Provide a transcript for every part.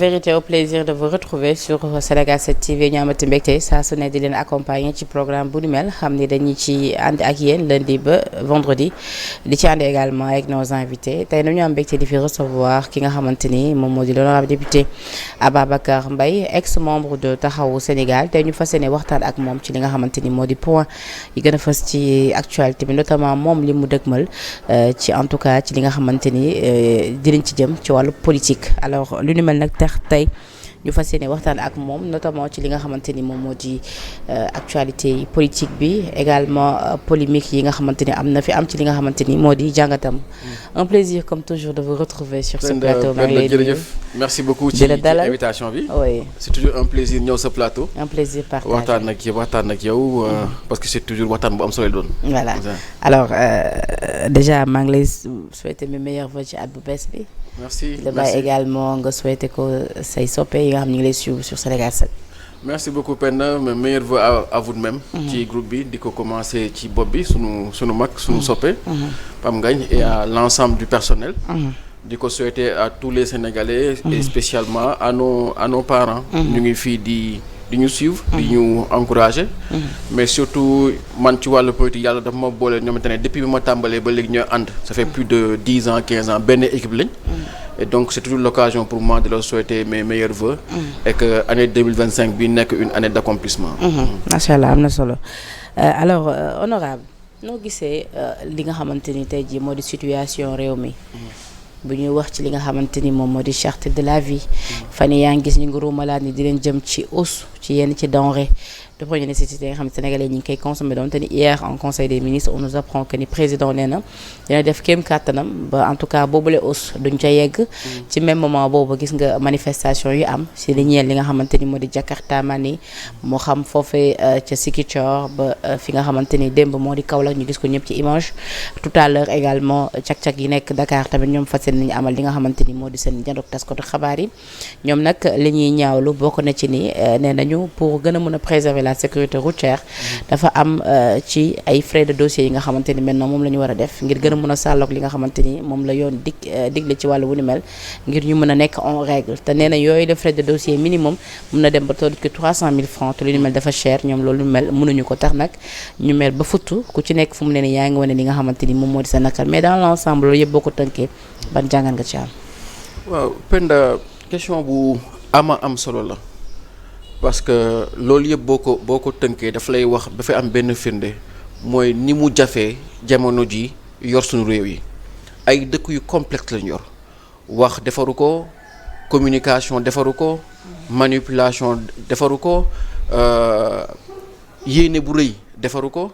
vérité au plaisir de vous retrouver sur Sénégal 7 TV ñu amati mbégte saa su ne di leen accompagner ci programme bu ni mel xam ni dañuy ci ànd ak yéen lundi ba vendredi di ci ànd également avec nos invités tey nañu am mbégte di fi recevoir ki nga xamante ni moom moo di l'honorable député Ababacar Mbaye ex membre de Taxawu Sénégal tey ñu fas yéene waxtaan ak moom ci li nga xamante ni moo di point yi gën a fës ci actualité bi notamment moom li mu dëgmal ci en tout cas ci li nga xamante ni dinañ ci jëm ci wàllu politique alors lu ni mel nag tax tey ñu fas yéene waxtaan ak moom notamment ci li nga xamante ni moom moo di actualité politique bi également polémique yi nga xamante ni am na fi am ci li nga xamante ni moo di jàngatam. Un plaisir comme toujours de vous retrouver sur ce plateau. maa ngi lay nuyu merci beaucoup ci invitation bi. oui c'est toujours un plaisir ñëw sa plateau. un plaisir partagé waxtaan ak yow parce que c'est toujours waxtaan bu am solo doon. voilà alors déjà maa ngi lay souhaiter mes meilleurs vœux ci at bu bees bi. merci le bàyyi également nga souhaiter ko say soppe yi nga xam ñu ngi lay suivre sur Sénégal 7. merci beaucoup Penda mes meilleurs vœux à vous de même. ci groupe bi di ko commencer ci bopp bi sunu mag sunu soppe. Pam Ngagne et à l'ensemble du personnel. di ko souhaiter à tous les Sénégalais. et spécialement à nos parents. ñu ngi fii di ñu suivre. di ñu encourager. mais surtout man ci wàllu politique yàlla dafa ma boole ñoo xamante ne depuis bi ma tàmbalee ba léegi ñooy ànd. ça fait plus de 10 ans 15 ans benn équipe lañ. et donc c'est toujours l'occasion pour moi de leur souhaiter mes meilleurs vœux. et que année 2025 bi nekk une année d'accomplissement. macha allah am na solo alors honorable noo gisee li nga xamante ni tey jii moo di situation réew mi. bu ñuy wax ci li nga xamante ni moom moo di charte de la vie. fan yii yaa ngi gis ñu ngi ruumalaat ni di leen jëm ci hausse ci yenn ci denrée de première nécessité nga xam ne sénégalais ñi ngi koy consommer doon te ni hier en conseil des ministres on nous apprend que ni président nee na dina def kéem kàttanam ba en tout cas boobule hausse duñ ca yegg. ci même moment boobu gis nga manifestation yu am si li ñeel li nga xamante ni moo di Jakarta mani moo xam foofee ca Ziguinchor ba fi nga xamante ni démb moo di Kaolack ñu gis ko ñëpp ci image tout à l'heure également cak-cak yi nekk Dakar tamit ñoom fas yéene nañu amal li nga xamante ni moo di seen jandoog taskatu xabaar yi ñoom nag li ñuy ñaawlu bokk na ci ni nee nañu pour gën a mën a préserver la sécurité routière dafa am ci ay frais de dossier yi nga xamante ni maintenant moom la ñu war a def ngir gën a mën a sàlloog li nga xamante ni moom la yoon digle ci wàllu wu ni mel ngir ñu mën a nekk en règle te nee na yooyu de frais de dossier minimum mën na dem ba toll ci 300 000 francs te lu ni mel dafa cher ñoom loolu mel mënuñu ko tax nag ñu mel ba futtu ku ci nekk fu mu ne ni yaa ngi wane li nga xamante ni moom moo di sa nakal mais dans l'ensemble loolu yëpp boo ko tënkee ban jàngat nga ci am. waaw Penda question bu am solo la parce que loolu yëpp boo ko tënkee dafa lay wax dafay am benn firnde mooy ni mu jafee jamono ji yor suñu réew yi ay dëkk yu complexe lañ yor wax defaru ko communication defaru ko manipulation defaru ko yéene bu rëy defaru ko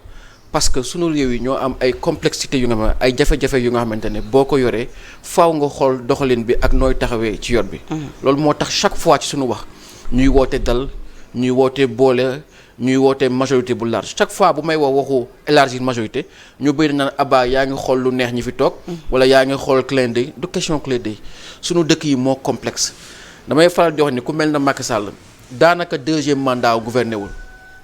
parce que sunu réew yi ñoo am ay complexité yu nga xam ay jafe-jafe yu nga xamante ne boo ko yoree faaw nga xool doxalin bi ak nooy taxawee ci yor bi. loolu moo tax chaque fois ci sunu wax ñuy woote dal ñuy woote boole ñuy woote majorité bu large chaque fois bu may wax waxu élargir majorité ñu bëri naan Abba yaa ngi xool lu neex ñi fi toog. wala yaa ngi xool clin d'œil du question clin d'œil sunu dëkk yi moo complexe damay faral di wax ni ku mel na Macky Sall daanaka deuxième mandat gouverné wul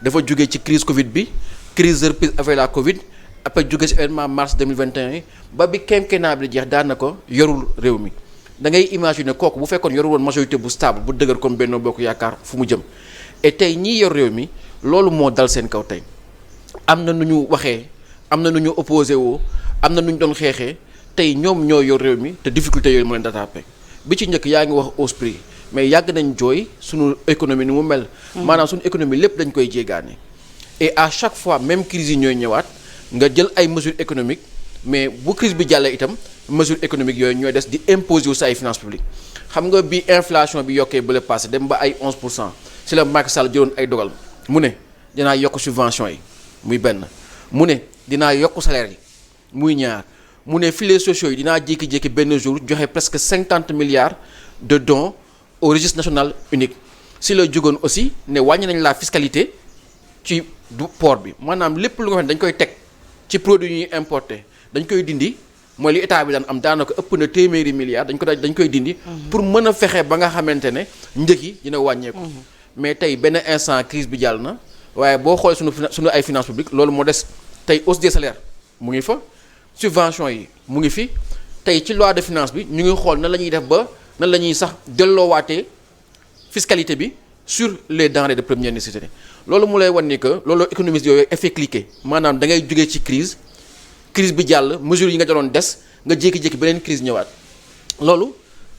dafa jógee ci crise Covid bi. crise de reprise avec la Covid après jóge ci événement mars 2021 ba bi quinquennat bi di jeex daanaka yorul réew mi da ngay imaginer kooku bu fekkoon yorul woon majorité bu stable bu dëgër comme Benno Bokk Yaakaar fu mu jëm et tey ñii yor réew mi loolu moo dal seen kaw tey am na nu ñu waxee am na nu ñu opposé woo am na nu ñu doon xeexee tey ñoom ñoo yor réew mi te difficulté yooyu moo leen rattrapé bi ci njëkk yaa ngi wax hausse prix mais yàgg nañ jooy suñu économie ni mu mel. maanaam suñu économie lépp dañ koy jéegaane. et à chaque fois même crise yi ñooy ñëwaat nga jël ay mesures économiques mais bu crise bi jàllee itam mesures économiques yooyu ñooy des di imposer wu sa ay finances publiques xam nga bi inflation bi yokkee ba le passé dem ba ay 11% si la Macky Sall jëloon ay dogal mu ne dinaa yokk subvention yi muy benn mu ne dinaa yokk salaire yi muy ñaar mu ne filets sociaux yi dinaa jékki-jékki benn jour joxe presque 50 milliards de dons au registre national unique si la jógoon aussi ne wàññi nañ la fiscalité ci du port bi maanaam lépp lu nga xam ne dañ koy teg ci produit yi ñuy importé dañ koy dindi mooy li état bi daan am daanaka ëpp na téeméeri milliards dañ koy dindi. pour mën a fexe ba nga xamante ne njëg yi dina wàññeeku. mais tey benn instant crise bi jàll na waaye boo xoolee sunu ay finances publiques loolu moo des tey hausse des salaires mu ngi fa subvention yi mu ngi fi tey ci loi de finance bi ñu ngi xool nan la ñuy def ba nan la ñuy sax delloowaatee fiscalité bi sur les denrées de première nécessité loolu mu lay wan ni que loolu économiste yooyu effet cliqué maanaam da ngay jógee ci crise bi jàll mesures yi nga jëloon des nga jékki-jékki beneen crise ñëwaat loolu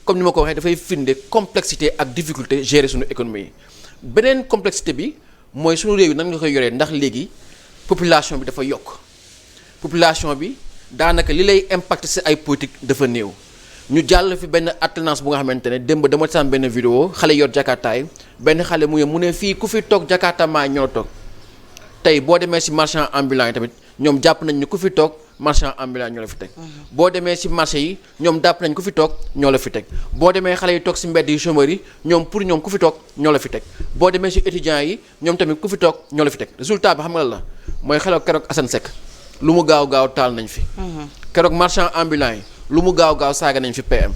comme ni ma ko waxee dafay firnde complexité ak difficulté gérer suñu économie yi beneen complexité bi mooy suñu réew yi nan nga koy yoree ndax léegi population bi dafa yokk population bi daanaka li lay impacté ci ay politique dafa néew ñu jàll fi benn alternance bu nga xamante ne démb dama saan benn vidéo xale yor jakartaay benn xale mu ne fii ku fi toog jakarta maa ñoo toog tey boo demee ci marchand ambulant yi tamit ñoom jàpp nañ ni ku fi toog marchand ambulant ñoo la fi teg boo demee ci marché yi ñoom jàpp nañ ku fi toog ñoo la fi teg boo demee xale yi toog ci mbedd yi chômeurs yi ñoom pour ñoom ku fi toog ñoo la fi teg boo demee ci étudiants yi ñoom tamit ku fi toog ñoo la fi teg résultat bi xam nga la mooy xeloo keroog Assane Seck lu mu gaaw taal nañ fi keroog marchand ambulant yi lu mu gaaw saaga nañ fi PM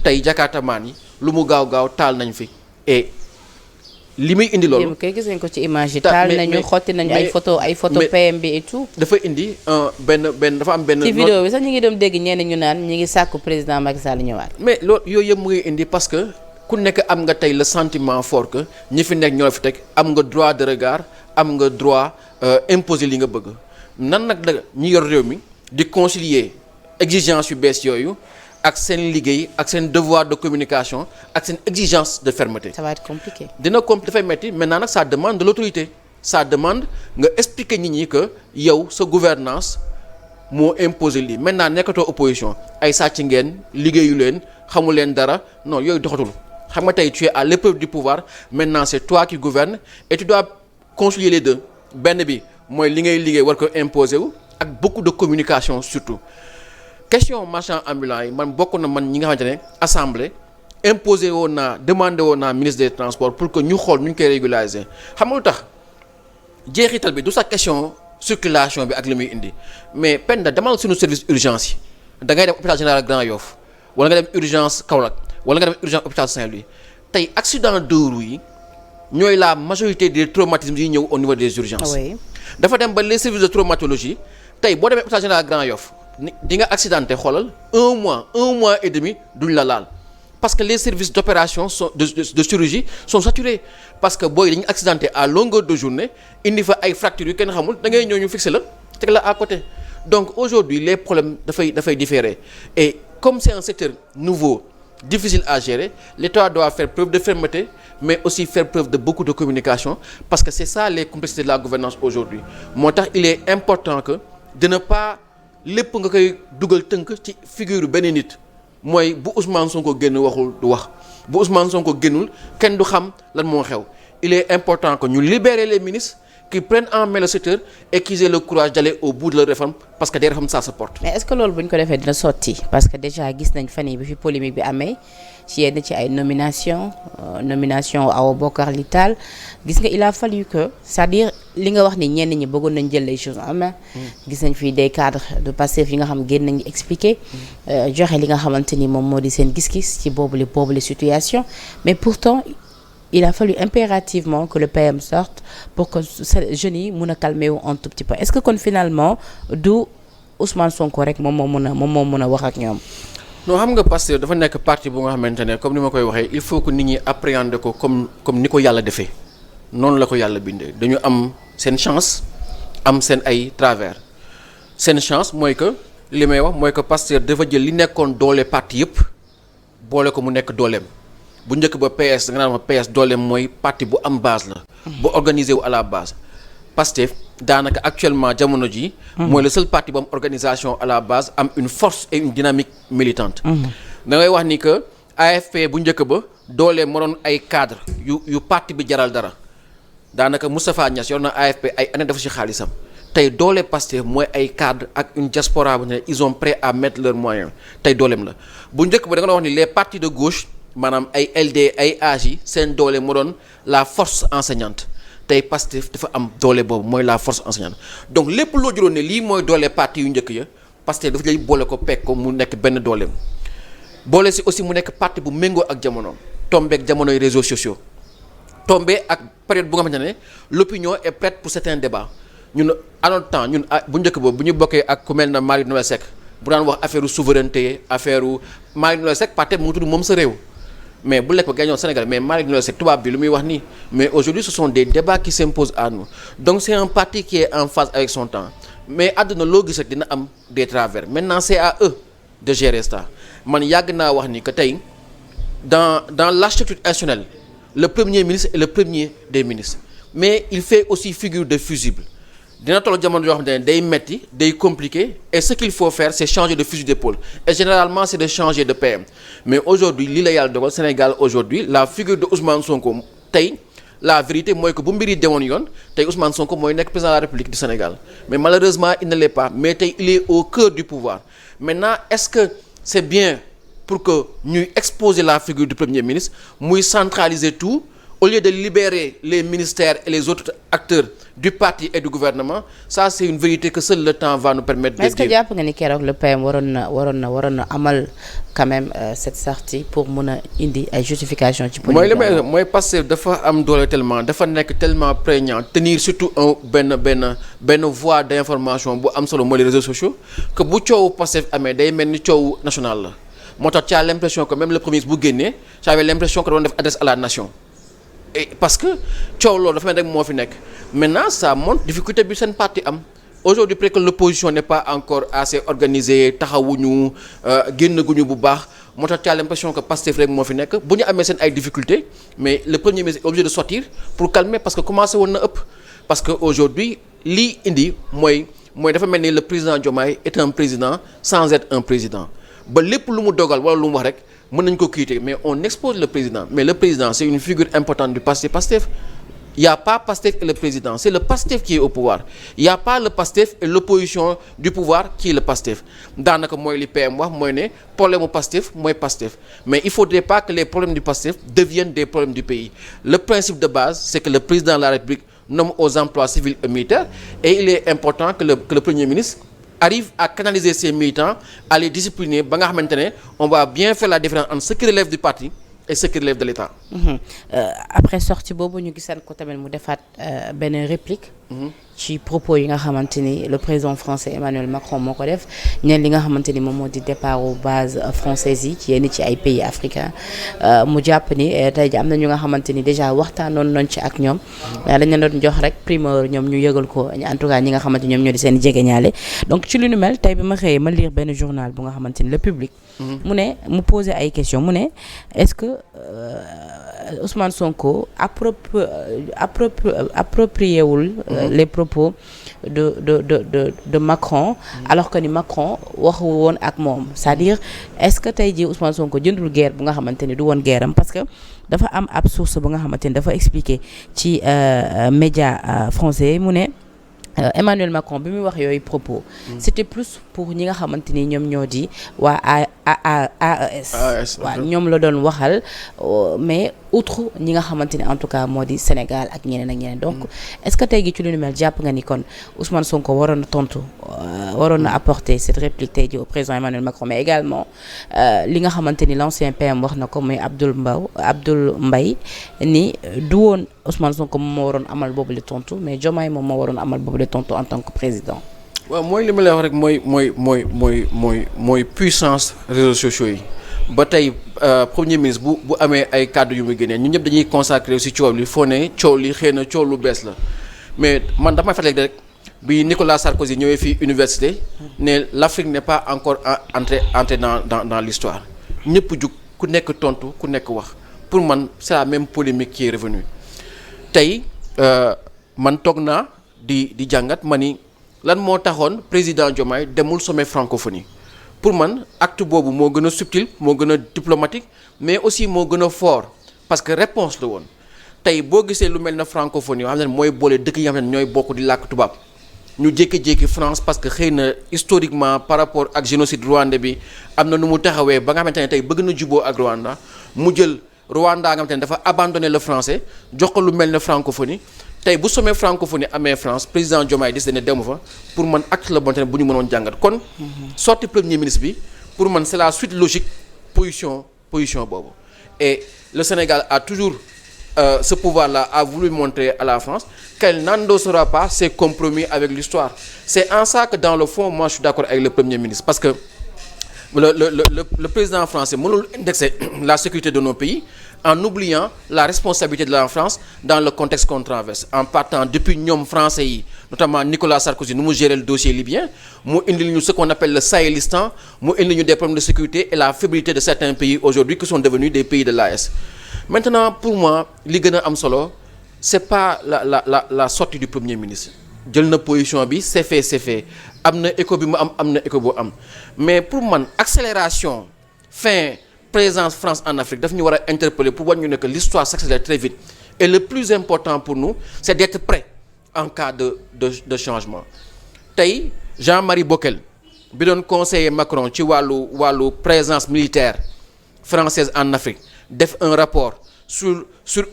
tey jakarta maan yi lu mu gaaw taal nañ fi et li muy indi loolu kay gis nañ ko ci image yi taal nañu xotti nañu ay photo PM bi et tout dafa indi benn dafa am benn ci vidéo bi sax ñu ngi doon dégg ñenn ñu naan ñu ngi sàkku président Macky Sall ñëwaat mais loolu yooyu yëpp mu ngi indi parce que ku nekk am nga tey le sentiment fort que ñi fi nekk ñoo la fi teg am nga droit de regard am nga droit imposer li nga bëgg nan nag la ñi yor réew mi di concilier exigence yu bees yooyu ak seen liggéey ak seen devoir de communication ak seen exigence de fermeté. Ça va être compliqué. dafay metti maintenant nag ça demande de l'autorité ça demande nga expliquer nit ñi que yow sa gouvernance moo imposer lii maintenant nekkatoo opposition ay sàcc ngeen liggéeyu leen xamu leen dara non yooyu doxatul xam nga tey tu es à l'épreuve du pouvoir maintenant c'est toi qui gouvernes et tu dois concilier les deux benn bi mooy li ngay liggéey war ko imposer wu ak beaucoup de communication surtout. question marchand ambulant yi man bokk na man ñi nga xamante ne assemblée imposé woon naa demandé woon naa ministre des transports pour que ñu xool nu ñu koy régulariser xam nga lu tax jeexital bi du sa question circulation bi ak li muy indi mais Penda demal suñu service urgence yi da ngay dem hôpital général Grand Yoff wala nga dem urgence Kaolack wala nga dem urgence hôpital Saint-Louis tey accident de roue yi ñooy la majorité des traumatismes yi ñëw au niveau des urgences. Oui. dafa dem ba les services de traumatologie tey boo demee hôpital général Grand Yoff di nga accidenté xoolal un mois et demi duñ la laal parce que les services d'opération sont de chirurgie sont saturés parce que booy dañu accidenté à longueur de journée indi fa ay fractures yu kenn xamul da ngay ñëw ñu fixé la teg la à côté donc aujourd'hui les problèmes dafay différer et comme c'est un secteur nouveau difficile à gérer l'État doit faire preuve de fermeté mais aussi faire preuve de beaucoup de communication parce que c'est ça les complexités de la gouvernance aujourd'hui moo tax il est important que de ne pas lépp nga koy dugal tënk ci figure benn nit mooy bu Ousmane Sonko génn waxul du wax bu Ousmane Sonko génnul kenn du xam lan moo xew il est important que ñu libérer les ministres qui prennent en main le secteur et qu'ils aient le courage d'aller au bout de leur réforme parce que des réformes ça se porte. mais est-ce que loolu bu ñu ko defee dina sotti parce que déjà gis nañ fan yi bi fi polémique bi amee ci yenn ci ay nomination Awa Bokar li taal gis nga il a fallu que c'est-à-dire li nga wax ni ñenn ñi bëggoon nañ jël les choses en main. gis nañ fii des cadres de Pastef yi nga xam génn nañu expliquer joxe li nga xamante ni moom moo di seen gis-gis ci boobule situation mais pourtant. il a fallu impérativement que le PM sorte pour que jeunes yi mun a calmer wu un tout petit peu est-ce que kon finalement du Ousmane Sonko rek moom moo mun a wax ak ñoom. non xam nga Pastef dafa nekk parti bu nga xamante ne comme ni ma koy waxee il faut que nit ñi appréhender ko comme ni ko yàlla defee noonu la ko yàlla bindee dañu am seen chance am seen ay travers seen chance mooy que li may wax mooy que Pastef dafa jël li nekkoon doole parti yëpp boole ko mu nekk dooleem. bu njëkk ba PS da nga naan ma PS dooleem mooy parti bu am base la. bu organisé wu à la base. Pastef daanaka actuellement jamono ji mooy le seul parti bu am organisation à la base am une force et une dynamique militante. da ngay wax ni que AFP bu njëkk ba dooleem moo doon ay cadre yu parti bi jaral dara daanaka Moustapha Niasse yor na AFP ay année dafa ci xaalisam tey doole Pastef mooy ay cadre ak une diaspora bu ne ils sont prêts à mettre leurs moyens tey dooleem la bu njëkk ba da nga wax ni les partis de gauche. maanaam ay LD ay AJ yi seen doole moo doon la force enseignante tey Pastef dafa am doole boobu mooy la force enseignante donc lépp loo juróon ne lii mooy doole parti yu njëkk ya Pastef dafa lay boole ko pekk ko mu nekk benn dooleem boole si aussi mu nekk parti bu méngoo ak jamono tombé ak jamonoy réseaux sociaux tombé ak période bu nga xamante ne l'opinion est prête pour certains débats ñun en notre temps ñun bu njëkk boobu bu ñu bokkee ak ku mel na Marie Noël Seck bu daan wax affaire souveraineté affaire Marie Noël Seck parti mu ngi tudd moom sa réew. mais bu lekk ba gagné Sénégal mais Malick Ndoye Seck tubaab bi lu muy wax nii mais aujourd'hui ce sont des débats qui s'imposent à nous donc c'est un parti qui est en phase avec son temps mais àdduna loo gis rek dina am des travers maintenant c'est à eux de gérer ça man yàgg naa wax ni que tey dans l'architecture institutionnelle le premier ministre est le premier des ministres mais il fait aussi figure de fusible dina toll jamono yoo xamante ne day metti day compliqué et ce qu'il faut faire c'est changer de fusil d'épaule et généralement c'est de changer de PM mais aujourd'hui lii la yàlla dogal Sénégal aujourd'hui la figure de Ousmane Sonko tey la vérité mooy que bu mbir yi demoon yoon tey Ousmane Sonko mooy nekk président de la République du Sénégal mais malheureusement il ne l'est pas mais tey il est au cœur du pouvoir maintenant est-ce que c'est bien pour que ñuy exposer la figure du premier ministre muy centraliser tout au lieu de libérer les ministères et les autres acteurs du parti et du gouvernement ça c'est une vérité que seul le temps va nous permettre de dire. Mais est-ce que jàpp nga ni keroog le PM waroon na amal quand même cette sortie pour mun a indi ay justification ci politique mooy parce que dafa am doole tellement dafa nekk tellement prégnant tenir surtout benn voie d'information bu am solo mooy les réseaux sociaux que bu coowu Pastef amee day mel ni coowu national la moo tax tu as l'impression que même le premier ministre bu génnee j'avais l'impression que doon def adresse à la nation et parce que coow loolu dafa mel rek moo fi nekk maintenant ça montre difficulté bi seen parti am aujourd'hui peut-être que l'opposition n'est pas encore assez organisée taxawuñu génnaguñu bu baax moo tax tu as l'impression que Pastef rek moo fi nekk bu ñu amee seen ay difficultés mais le premier ministre est obligé de sortir pour calmer parce que commencé woon na ëpp parce que aujourd'hui lii indi mooy dafa mel ni le président Diomaye est un président sans être un président ba lépp lu mu dogal wala lu mu wax rek mën nañ ko critiquer mais on expose le président mais le président c'est une figure importante du Pastef il y a pas Pastef et le président c'est le Pastef qui est au pouvoir il y a pas le Pastef et l'opposition du pouvoir qui est le Pastef daanaka mooy li PM wax mooy ne problème mu Pastef mooy Pastef mais il faudrait pas que les problèmes du Pastef deviennent des problèmes du pays le principe de base c'est que le président de la République nomme aux emplois civils et militaires et il est important que le premier ministre arrive à canaliser ses militants à les discipliner ba nga xamante ne on va bien faire la différence entre ce qui relève du parti et ce qui relève de l'État. Après sortie boobu ñu gisaan ko tamit mu defaat benn réplique. ci propos yi nga xamante ni le président français Emmanuel Macron moo ko def ñeen li nga xamante ni moom moo di départ aux bases françaises yi ci yenn ci ay pays africains mu jàpp ni tey ji am na ñu nga xamante ni déjà waxtaanoon nañ ci ak ñoom dañ leen doon jox rek primeur ñoom ñu yëgal ko en tout cas ñi nga xamante ñoom ñoo di seen jegeñaale donc ci lu nu mel tey bi ma xëyee ma lire benn journal bu nga xamante ni le public mu ne mu poser ay questions mu ne est-ce que Ousmane Sonko approprié wul les propos de Macron alors que ni Macron waxu woon ak moom c'est-à-dire est-ce que tey jii Ousmane Sonko jëndul guerre bu nga xamante ni du woon guerre am parce que dafa am ab source bu nga xamante ni dafa expliquer ci média français mu ne Emmanuel Macron bi muy wax yooyu propos c'était plus pour ñi nga xamante ni ñoom ñoo di waa AES waaw ñoom la doon waxal mais outre ñi nga xamante ni en tout cas moo di Sénégal ak ñeneen ak ñeneen donc est-ce que tey gi ci lu nu mel jàpp nga ni kon Ousmane Sonko waroon na tontu waroon na apporter cette réplique tey ji au président Emmanuel Macron mais également li nga xamante ni l'ancien PM wax na ko muy Abdoul Mbaye ni du woon Ousmane Sonko moom moo waroon amal boobu le tontu mais Diomaye moom moo waroon amal boobu le tontu en tant que président. waaw mooy li ma lay wax rek mooy puissance réseaux sociaux yi ba tey premier ministre bu amee ay kàddu yu muy génnee ñun ñëpp dañuy consacrer ci coow li foo ne coow li xëy na coow lu bees la mais man damay fàttali rek bi Nicolas Sarkozy ñëwee fii université ne l'Afrique n'est pas encore entrée dans l'histoire ñëpp jug ku nekk tontu ku nekk wax pour man c'est la même polémique qui est revenue tey man toog naa di jàngat ma ni lan moo taxoon président Diomaye demul sommet francophonie pour man acte boobu moo gën a subtil moo gën a diplomatique mais aussi moo gën a fort parce que réponse la woon tey boo gisee lu mel na francophonie yoo xam ne mooy boole dëkk yi nga xam ne ñooy bokk di làkk tubaab ñu jékki-jékki France parce que xëy na historiquement par rapport ak génocide rwandais bi am na nu mu taxawee ba nga xamante ne tey bëgg na juboo ak Rwanda mu jël Rwanda nga xamante ne dafa abandonné le français jox ko lu mel ne francophonie tey bu sommet francophonie amee France président Diomaye décidé ne demu fa pour man acte la bonte ne bu ñu mënoon jàngat kon sorti premier ministre bi pour man c'est la suite logique position boobu et le Sénégal a toujours ce pouvoir-là a voulu montrer à la France qu'elle n'endossera pas ses compromis avec l'histoire c'est en ça que dans le fond moi je suis d'accord avec le premier ministre parce que le président français mënul indexer la sécurité de nos pays en oubliant la responsabilité de la France dans le contexte qu'on traverse en partant depuis ñoom français yi notamment Nicolas Sarkozy nu mu gérer le dossier libyen mu indil ñu ce qu'on appelle le Sahélistan mu indil ñu des problèmes de sécurité et la fébrilité de certains pays aujourd'hui qui sont devenus des pays de l'AES. Maintenant pour moi li gën a am solo c'est pas la sortie du premier ministre jël na position bi c'est fait am na écho bi mu am na écho bu am mais pour man accélération fin présence France en Afrique daf ñu war a interpeller pour war ñu ne que l'histoire s'accélère très vite et le plus important pour nous c'est d'être prêt en cas de changement tey Jean-Marie Bockel bi doon conseiller Macron ci wàllu présence militaire française en Afrique def un rapport sur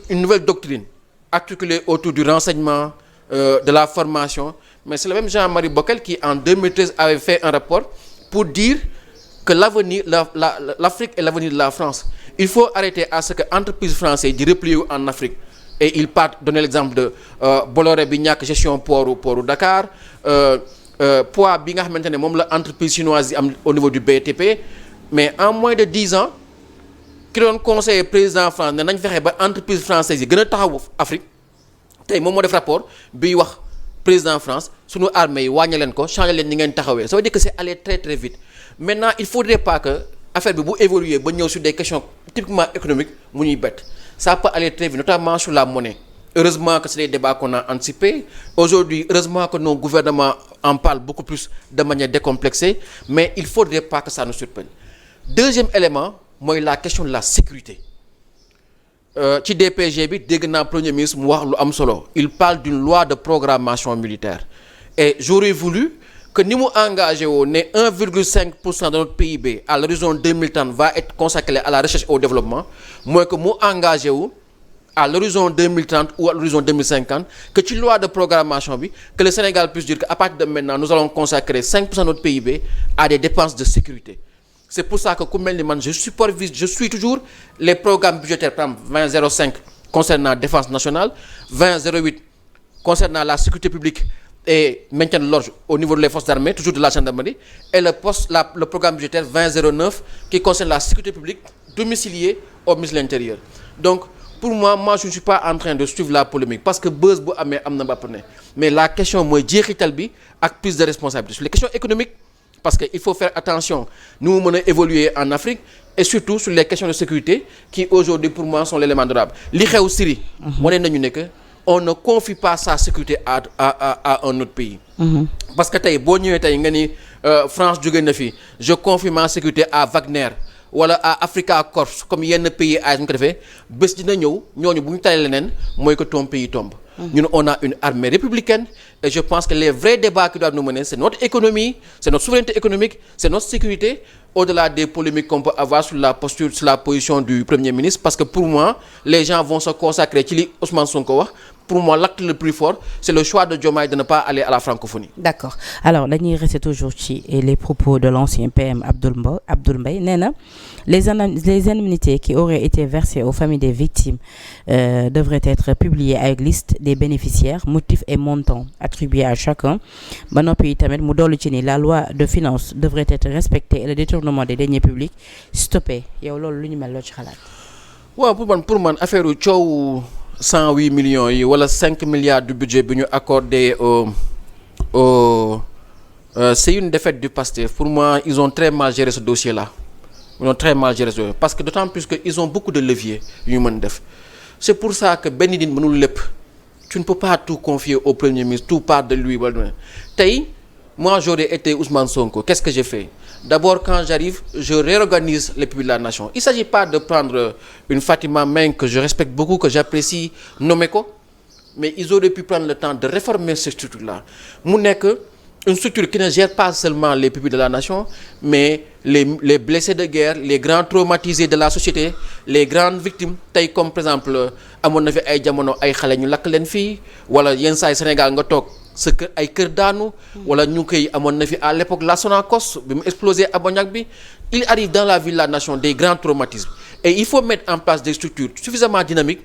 une nouvelle doctrine articulée autour du renseignement de la formation mais c'est le même Jean-Marie Bockel qui en 2013 avait fait un rapport pour dire que l'avenir l'Afrique est l'avenir de la France. Il faut arrêter à ce que entreprise française di replier en Afrique et il part donner l'exemple de Bolloré bi ñàkk gestion portu Dakar poids bi nga xamante ne moom la entreprise chinoise yi am au niveau du BTP mais en moins de 10 ans ki doon conseiller président France ne nañ fexe ba entreprise française yi gën a taxawu Afrique tey moom moo def rapport biy wax président France sunu armée yi wàññi leen ko changer leen ni ngeen taxawee ça veut dire que c'est allé très très vite maintenant il faudrait pas que affaire bi bu évoluer ba ñëw sur des questions typiquement économiques mu ñuy bett ça peut aller très vite notamment sur la monnaie heureusement que c'est des débats qu'on a anticipés aujourd'hui heureusement que nos gouvernements en parlent beaucoup plus de manière décomplexée mais il faudrait pas que ça nous surprenne deuxième élément mooy la question de la sécurité ci DPG bi dégg naa premier ministre mu wax lu am solo il parle d'une loi de programmation militaire et j'aurais voulu que ni mu engagé woo ne 1,5% de notre PIB à l'horizon 2030 va être consacré à la recherche et au développement mooy que mu engagé wu à l'horizon 2030 ou à l'horizon 2050 que ci loi de programmation bi que le Sénégal puisse dire que à partir de maintenant nous allons consacrer 5% de notre PIB à des dépenses de sécurité. C'est pour ça que ku mel ni man je suis toujours les programmes budgétaires par exemple 20,05 concernant défense nationale 20,08 concernant la sécurité publique et maintien de l'ordre au niveau des forces armées toujours de la gendarmerie et le programme budgétaire 20,09 qui concerne la sécurité publique domiciliée au ministère de l'Intérieur. Donc pour moi je ne suis pas en train de suivre la polémique parce que buzz bu amee am na mbàpp ne mais la question mooy jeexital bi ak prise de responsabilité sur les questions économiques parce que il faut faire attention nu mu mën a évoluer en Afrique et surtout sur les questions de sécurité qui aujourd'hui pour moi sont l'élément durable li xew Syrie wane nañu ne que on ne confie pas sa sécurité à un autre pays parce que tey boo ñëwee tey nga ni France jóge na fi je confie ma sécurité à Wagner wala à Africa Corps comme yenn pays ay ñu ko defee bés dina ñëw ñooñu bu ñu talee leneen mooy que ton pays tombe ñun on a une armée républicaine et je pense que les vrais débats qui doivent nous mener c'est notre économie c'est notre souveraineté économique c'est notre sécurité au-delà des polémiques qu'on peut avoir sur la posture sur la position du Premier ministre parce que pour moi les gens vont se consacrer ci li Ousmane Sonko wax pour moi l'acte le plus fort c'est le choix de Diomaye de ne pas aller à la francophonie. D'accord alors dañuy rester toujours ci les propos de l'ancien PM Abdoul Mbaye nee na les indemnités qui auraient été versées aux familles des victimes devraient être publiées avec liste des bénéficiaires motifs et montants attribués à chacun ba noppi tamit mu dollu ci ni la loi de finances devrait être respectée et le détournement des deniers publics stoppé yow loolu lu ñu mel loo ci xalaat. waaw pour man affaire coow 108 millions yi wala 5 milliards du budget bi ñu accordé c'est une défaite du PASTEF pour moi ils ont très mal géré ce dossier-là ils ont très mal géré ce dossier parce que d'autant plus que ils ont beaucoup de leviers yu ñu mën def c'est pour ça que benn nit mënul lépp tu ne peux pas tout confier au Premier ministre tout part de lui wala tey moi j'aurais été Ousmane Sonko qu'est-ce que j'ai fait d'abord quand j'arrive je réorganise les publics de la nation il s'agit pas de prendre une Fatima Meng que je respecte beaucoup que j'apprécie nommer ko mais ils auraient pu prendre le temps de réformer cette structure-là mu nekk une structure qui ne gère pas seulement les publics de la nation mais les blessés de guerre les grands traumatisés de la société les grandes victimes tey comme par exemple amoon na fi ay jamono ay xale ñu lakk leen fii wala yenn saa yi Sénégal nga toog sa kër ay kër daanu wala ñu koy amoon na fi à l'époque la Sonacos bi mu explosé à Bognac bi il arrive dans la vie de la nation des grands traumatismes et il faut mettre en place des structures suffisamment dynamiques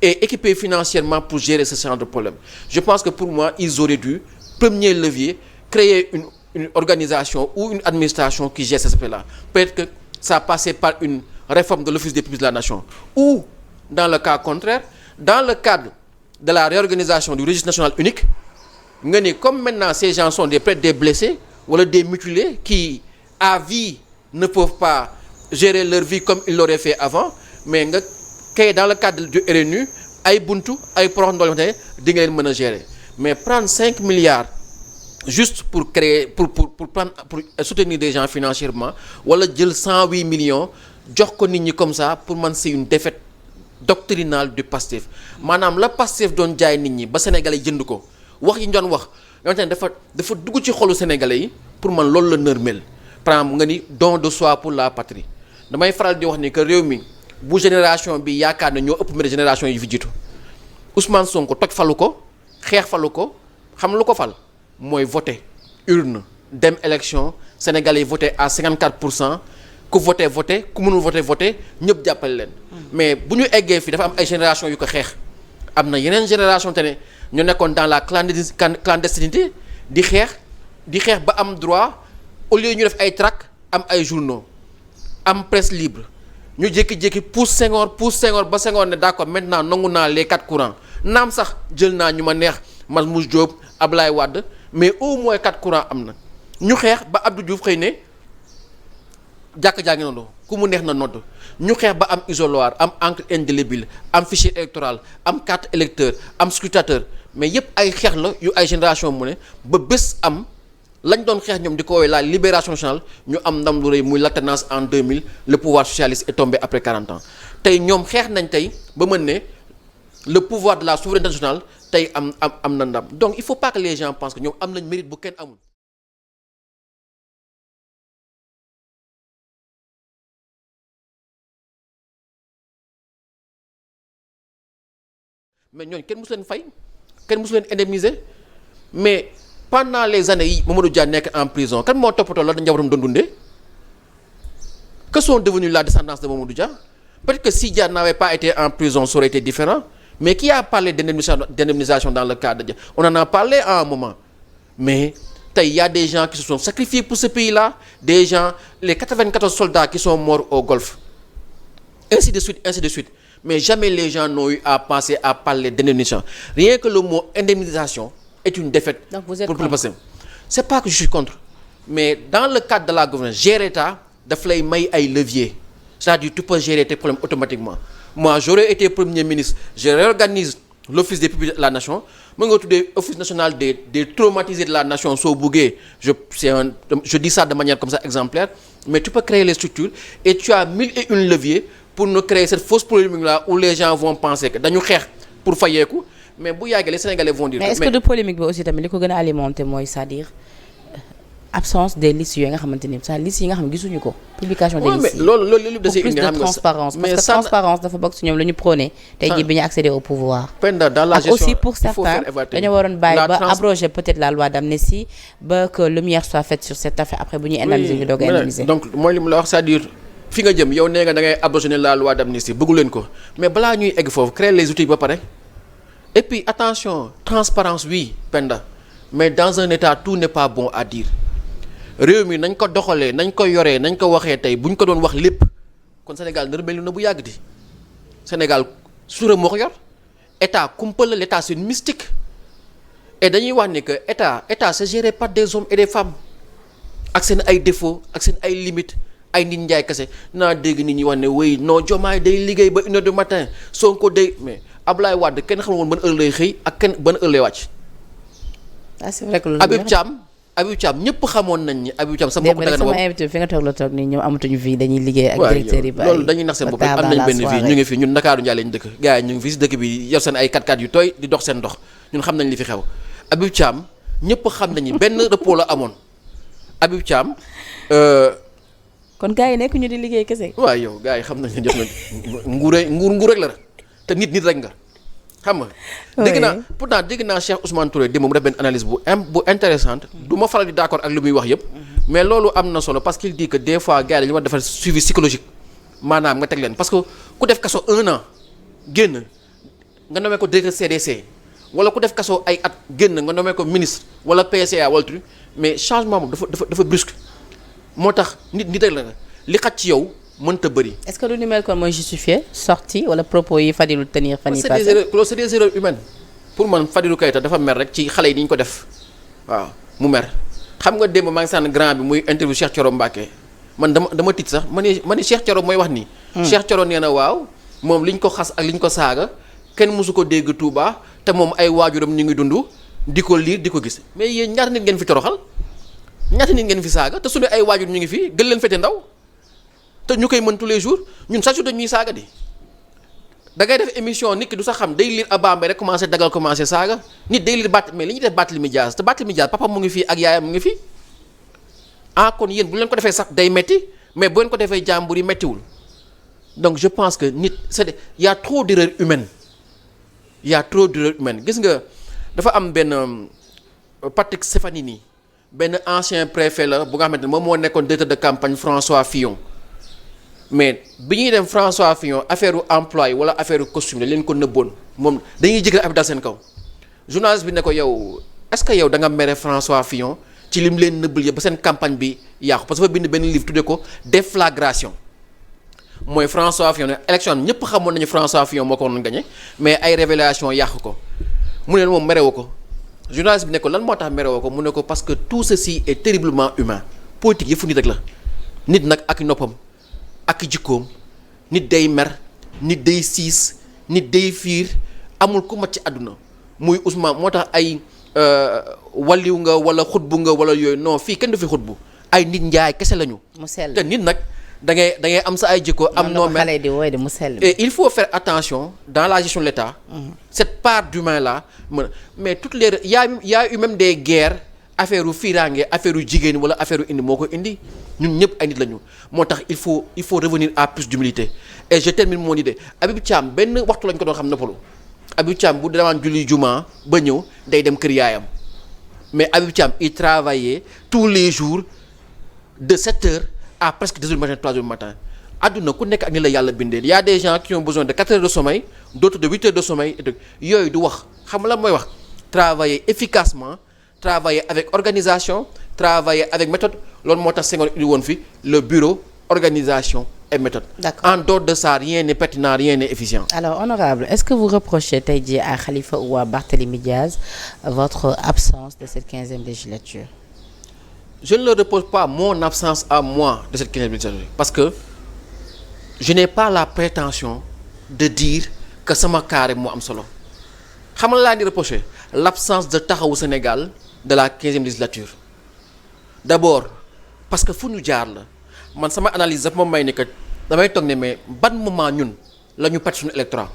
et équipées financièrement pour gérer ce genre de problème je pense que pour moi ils auraient dû premier levier créer une organisation ou une administration qui gère cet aspect-là. Peut-être que ça passait par une réforme de l'Office des publics de la nation. Ou, dans le cas contraire, dans le cadre de la réorganisation du registre national unique, comme maintenant ces gens sont peut-être des blessés ou des mutilés qui, à vie, ne peuvent pas gérer leur vie comme ils l'auraient fait avant, mais dans le cadre du RNU, ay buntu ay porox ndol di nga leen mën a gérer mais prendre 5 milliards juste pour créer pour soutenir des gens financièrement wala jël 108 millions jox ko nit ñi comme ça pour man c'est une défaite doctrinale du Pastef maanaam la Pastef doon jaay nit ñi ba sénégalais jënd ko wax yi ñu doon wax yoo xam ne dafa dugg ci xolu sénégalais yi pour man loolu la nërmeel par exemple nga ni don de soi pour la patrie damay faral di wax ni que réew mi bu génération bi yaakaar na ñoo ëpp mbir génération yi fi jiitu Ousmane Sonko toj falu ko xeex falu ko xam lu ko fal mooy voter urne dem élection sénégalais yi voté à 54% ku voté ku mënul voté ñëpp jàppale leen. mais bu ñu eggee fii dafa am ay génération yu ko xeex am na yeneen génération te ne ñu nekkoon dans la clandestinité di xeex ba am droit au lieu ñu def ay tract am ay journaux am presse libre. ñu jékki-jékki pousse Senghor ba Senghor ne d'accord maintenant nangu naa les 4 courants naam sax jël naa ñu ma neex Majmout Diop Ablaye Wade mais au moins 4 courants am na ñu xeex ba Abdou Diouf xëy ne jàkk jaa ngi noonu ku mu neex na nodd ñu xeex ba am isoloir am encre indélébile am fichier électoral am carte électeur am scrutateur mais yépp ay xeex la yu ay génération mu ne ba bés am lañ doon xeex ñoom di ko woowee la libération nationale ñu am ndam lu rëy muy l'alternance en 2000 le pouvoir socialiste est tombé après 40 ans tey ñoom xeex nañ tey ba mën ne le pouvoir de la souveraineté nationale tey am na ndam donc il faut pas que les gens pensent que ñoom am nañ mérite bu kenn amul. mais ñooñu kenn mësu leen fay kenn mësu leen indemniser mais. pendant les années yi Mamadou Dia nekk en prison kan moo toppatoo la da njabootam doon dundee que sont devenus la descendance de Mamadou Dia peut-être que si Dia n'avait pas été en prison ça aurait été différent mais qui a parlé d'indemnisation dans le cas de Dia on en a parlé à un moment mais tey y a des gens qui se sont sacrifiés pour ce pays-là des gens les 94 soldats qui sont morts au Golfe ainsi de suite mais jamais les gens n'ont eu à penser à parler d'indemnisation rien que le mot indemnisation est une défaite. Donc vous êtes pour le passé. C'est pas que je suis contre mais dans le cadre de la gouvernance gérer état daf lay may ay leviers c'est-à-dire tu peux gérer tes problèmes automatiquement moi j'aurais été premier ministre je réorganise l'office des publics de la nation mën nga tuddee office national des traumatisés de la nation soo buggee je dis ça de manière comme ça exemplaire mais tu peux créer les structures et tu as 1001 leviers pour ne créer cette fausse polémique là où les gens vont penser que dañu xeex pour fayeeku mais bu yàggee les Sénégalais vont dire. mais est-ce que de polémique bi aussi tamit li ko gën a alimenté mooy c'est-à-dire absence des listes yooyu nga xamante ni c'est liste yi nga xam ne gisuñu ko. publication des listes yi loolu lépp da pour plus de transparence parce que transparence dafa bokk ci ñoom la ñu prôné. tey jii bi ñu accéder au pouvoir. dans la gestion aussi pour certains dañoo waroon bàyyi ba abroger peut-être la loi d'amnistie ba que lumière soit faite sur cette affaire après bu ñuy indemniser ñu doog a indemniser. donc mooy li mu la wax c'est-à-dire fi nga jëm yow nee nga da ngay abroger la loi d'amnistie bëggu leen ko mais balaa ñuy egg foofu créer les outils ba pare. Et puis attention transparence oui Penda mais dans un état tout n'est pas bon à dire réew mi nañ ko doxalee nañ ko yoree nañ ko waxee tey bu ñu ko doon wax lépp kon Sénégal nërmelu na bu yàgg di Sénégal suura moo ko yor état kumpa la l'état c'est une mystique et dañuy wax ni que état c'est géré par des hommes et des femmes ak seen ay défauts ak seen ay limites ay nit njaay kese naa dégg nit ñi wax ne oui non Diomaye day liggéey ba 1h du matin Sonko day mais Ablaye Wade kenn xamul woon ban heure lay xëy ak kenn ban heure lay wàcc. ah c'est vrai que loolu Habib Thiam ñëpp xamoon nañ ni Habib Thiam sa mbokk danga sama invité fi nga toog la toog nii ñoom amatuñu vie dañuy liggéey ak directeur yi loolu dañuy nax seen bopp am nañ benn vie ñu ngi fi ñun Ndakaaru Njaay lañ dëkk gars yi ñu ngi fi si dëkk bi yor seen ay 4x4 yu tooy di dox seen dox ñun xam nañ li fi xew Habib Thiam ñëpp xam nañu benn repos la amoon Habib Thiam kon gars yi nekk ñu di liggéey kese. waaw yow gars yi xam nañ ne jot na nguur rek la te nit rek nga xam nga. dégg naa Cheikh Ousmane Touré di moom def benn analyse bu intéressante du ma faral di d'accord ak li muy wax yëpp. mais loolu am na solo parce qu'il dit que des fois gars yi dañu war defar suivi psychologique maanaam nga teg leen parce que ku def kaso 1 an génn nga nommé ko directeur CDC wala ku def kaso ay at génn nga nommé ko ministre wala PCA wala truc mais changement moom dafa brusque moo tax nit rek la li xaj ci yow mënta bëri. est-ce que lu ni mel kon mooy justifier sortie wala propos yi Fadilou tenir fan yii passé. c'est des erreurs humaines pour man Fadilou Keita dafa mer rek ci xale yi ni ñu ko def waaw mu mer xam nga démb maa ngi sànn grand bi muy interview Cheikh Thioro Mbacké man dama tiit sax ma ne Cheikh Thioro mooy wax nii. Cheikh Thioro nee na waaw moom liñ ko xas ak liñ ko saaga kenn mësu ko dégg Touba te moom ay waajuram ñu ngi dund di ko liir di ko gis mais yéen ñaata nit ngeen fi toroxal ñaata nit ngeen fi saaga te suñu ay waajur ñu ngi fi gën leen fete ndaw te ñu koy mën tous les jours ñun chaque jour dañuy saaga di da ngay def émission nit ki du sax xam day lire Abambe rek commencé saaga nit day lire mais li ñuy def Barthélémy Dias te Barthélémy Dias papa mu ngi fii ak yaayam mu ngi fii kon yéen bu leen ko defee sax day metti mais bu leen ko defee jàmbur yi mettiwul donc je pense que nit y a trop d'erreurs humaines gis nga dafa am benn Patrick Stefanini benn ancien préfet la bu nga xamante ne moom moo nekkoon directeur de campagne François Fillon mais bi ñuy dem François Fillon affaire emploi wala affaire costume la leen ko nëbboon moom dañuy jégal affaire dal seen kaw journaliste bi ne ko yow est-ce que yow da nga mere François Fillon ci lim leen nëbbal yëpp ba seen campagne bi yàqu parce que fa bind benn livre tuddee ko déflagration mooy François Fillon ne élection ñëpp xamoon nañu François Fillon moo ko waroon gagné mais ay révélation yàq ko mu ne moom merewu ko journaliste bi ne ko lan moo tax merewu ko mu ne ko parce que tout ceci est terriblement humain politique yëfu nit rek la nit nag ak noppam ak jikkoom nit day mer nit day siis nit day fiir amul ku mat ci àdduna muy Ousmane moo tax ay walliw nga wala xutbu nga wala yooyu non fii kenn du fi xutbu ay nit njaay kese lañu. mu sell te nit nag da ngay am sa ay jikko am noo mel xale di wooy de mu sell et il faut faire attention dans la gestion de l'État. Cette part d'humain là mais toutes les y a eu même des guerres affaire u fiiraange affaire u jigéen wala affaire u indi moo ko indi ñun ñëpp ay nit lañu moo tax il faut revenir à plus d'humilité et je termine mon idée Habib Thiam benn waxtu lañ ko doon xam noppalu Habib Thiam bu demaan julli juma ba ñëw day dem kër yaayam mais Habib Thiam il travaillait tous les jours de 7 heures à presque 2 heures du matin 3 heures du matin adduna ku nekk ak ni la yàlla bindee y a des gens qui ont besoin de 4 heures de sommeil d'autres de 8 heures de sommeil yooyu du wax xam nga la mooy wax travailler efficacement travailler avec organisation travailler avec méthode loolu moo tax Senghor indi woon fi le bureau organisation et méthode. D'accord. En dehors de ça rien n'est pertinent rien n'est efficient. Alors honorable est-ce que vous reprochez tey jii à Khalifa ou à Barthélémy Diaz votre absence de cette 15e législature? Je ne leur reproche pas mon absence à moi de cette 15e législature parce que je n'ai pas la prétention de dire que sama carré moo am solo xam nga laa di reprocher l'absence de Taxawu Sénégal de la 15e législature d'abord parce que fu ñu jaar la man sama analyse dafa ma may ne que damay toog ne mais ban moment ñun la ñu perte suñu électorat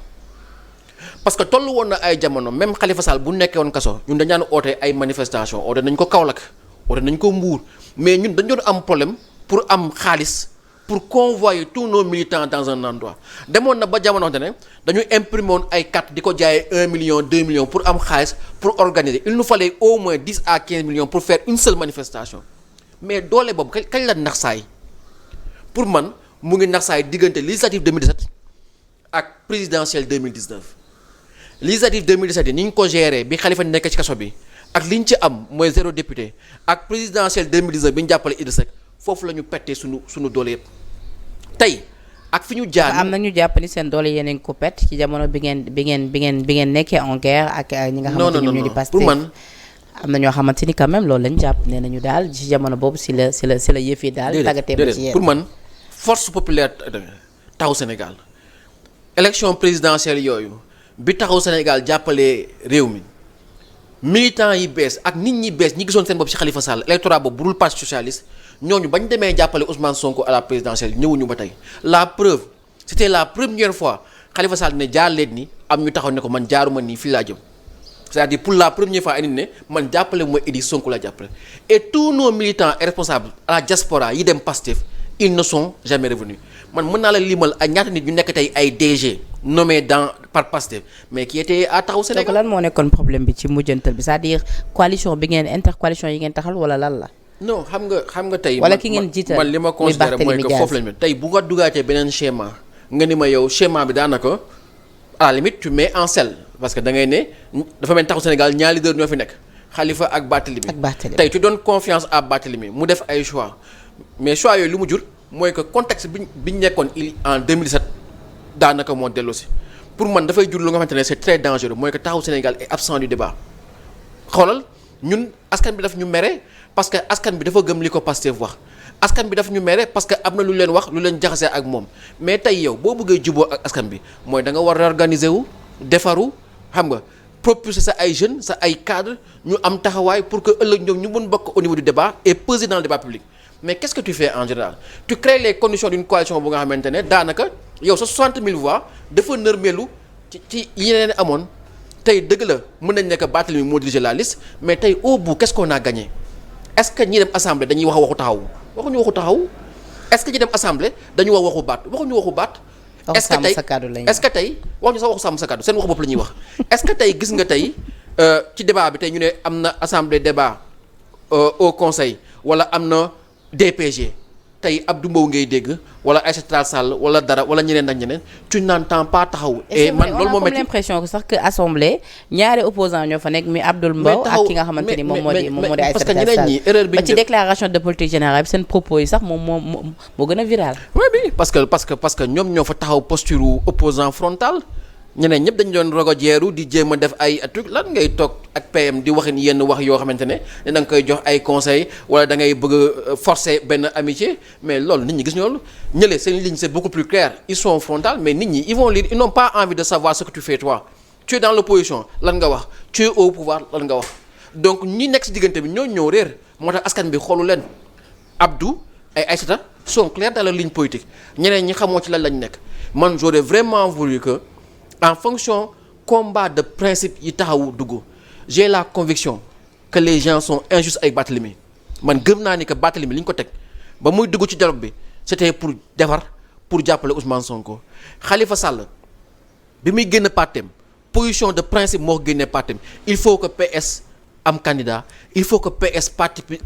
parce que tollu woon na ay jamono même Khalifa Sall bu nekkee woon kaso ñun dañu daan oote ay manifestation oote nañ ko Kaolack oote nañ ko Mbour mais ñun dañu doon am problème pour am xaalis pour convoyer tous nos militants dans un endroit demoon na ba jamono ne dañu imprimer woon ay carte di ko jaayee 1 million 2 millions pour am xaalis pour organiser il nous fallait au moins 10 à 15 millions pour faire une seule manifestation mais doole boobu kañ la nax saay pour man mu ngi nax saay diggante législative 2017 ak présidentielle 2019 législative 2017 yi ni ñu ko géré bi Khalifa nekk ci kaso bi ak li ñu ci am mooy 0 député ak présidentielle 2019 bi ñu jàppale Idrissa Seck foofu la ñu pettee suñu doole yëpp tey ak fi ñu jaar. am na ñu jàpp ni seen doole yeneen ko pet ci jamono bi ngeen nekkee en guerre ak ñi nga xamante ni ñu di Pastef pour man am na ñoo xamante ni quand même loolu lañ jàpp nee nañu daal ci jamono boobu si la yëf yi daal tàggatee ba ci yéen pour man force populaire Taxawu Sénégal élection présidentielle yooyu bi Taxawu Sénégal jàppalee réew mi militants yi bees ak nit ñi bees ñi gisoon seen bopp ci Khalifa Sall électorat boobu bu dul parti socialiste ñooñu bañ demee jàppale Ousmane Sonko à la présidentielle ñëwuñu ba tey la preuve c'était la première fois Khalifa Sall ne jaar leen ni am ñu taxaw ne ko man jaaruma nii fii laa jëm c'est-à-dire pour la première fois indi ne man jàppale mooy Idi Sonko la jàppale et tous nos militants et responsables à la diaspora yi dem Pastef ils ne sont jamais revenus man mën naa la limal ay ñaata nit ñu nekk tey ay DG nommés par Pastef mais qui étaient à Taxawu Sénégal. donc lan moo nekkoon problème bi ci mujjantal bi c'est-à-dire coalition bi ngeen intercoalition yi ngeen taxal wala lan la. non xam nga tey. wala ki ngeen jiital man li ma considéré mooy que foofu lañ tey bu nga dugaatee beneen schéma nga ni ma yow schéma bi daanaka à la limite tu mets en selle parce que da ngay ne dafa mel Taxawu Sénégal ñaari leader ñoo fi nekk Khalifa ak Barthélémy. ak Barthélémy tey tu donnes confiance à Barthélémy mu def ay choix mais choix yooyu lu mu jur mooy que contexte bi ñu nekkoon en 2017 daanaka moo dellu si pour man dafay jur lu nga xamante ne c'est très dangereux mooy que Taxawu Sénégal est absent du débat xoolal ñun askan bi daf ñu mere parce que askan bi dafa gëm li ko Pastef wax askan bi daf ñu mere parce que am na lu leen wax lu leen jaxasee ak moom mais tey yow boo bëggee juboo ak askan bi mooy da nga war a organiser wu defaru xam nga propulser sa ay jeunes sa ay cadres ñu am taxawaay pour que ëllëg ñoom ñu mën bokk au niveau du débat et peser dans le débat public mais qu'est-ce que tu fais en général tu crées les conditions d'une coalition bu nga xamante ne daanaka yow sa 60 000 voix dafa nërmeelu ci yeneen amoon tey dëgg la mën nañ ne que Barthélémy moo diriger la liste mais tey au bout qu'est-ce qu'on a gagné est-ce que ñi dem assemblée dañuy wax waxu taxaw waxuñu waxu taxaw est-ce que ñi dem assemblée dañu wax waxu baat waxuñu waxu baat. est-ce que tey wax ñu sax waxu sàmm sa kàddu seen waxu bopp la ñuy wax est-ce que tey gis nga tey ci débat bi tey ñu ne am na assemblée débat au conseil wala am na DPG tey Abdou Mbow ngay dégg wala Aïssata Tall Sall wala dara wala ñeneen ak ñeneen tu n'entends pas taxaw. et man loolu moo métti l'impression que sax que assemblée ñaari opposants ñoo fa nekk mi Abdoul Mbow ak ki nga xamante ni moom moo di Aïssata Tall Sall ba ci déclaration de politique générale bi seen propos yi sax moo gën a viral. oui parce que ñoom ñoo fa taxaw posture opposant frontal ñeneen ñëpp dañu doon rogo jeeru di jéem a def ay truc lan ngay toog ak PM di waxin yenn wax yoo xamante ne da nga koy jox ay conseils wala da ngay bëgg a forcer benn amitié mais loolu nit ñi gis ñoolu ñële seen ligne c'est beaucoup plus clair ils sont frontal mais nit ñi ils vont lire ils n'ont pas envie de savoir ce que tu fais toi tu es dans l'opposition lan nga wax tu es au pouvoir lan nga wax donc ñi nekk ci diggante bi ñoo ñëw réer moo tax askan bi xoolu leen Abdou ay Aïssata sont clairs dans leur ligne politique ñeneen ñi xamoo ci lan lañ nekk man j'aurais vraiment voulu que en fonction combat de principe yi taxawu dugg j'ai la conviction que les gens sont injustes avec Barthélémy man gëm naa ni que Barthélémy li ñu ko teg ba muy dugg ci dialogue bi c'était pour defar pour jàppale Ousmane Sonko Khalifa Sall bi muy génn partem position de principe moo ko génnee partem il faut que PS am candidat il faut que PS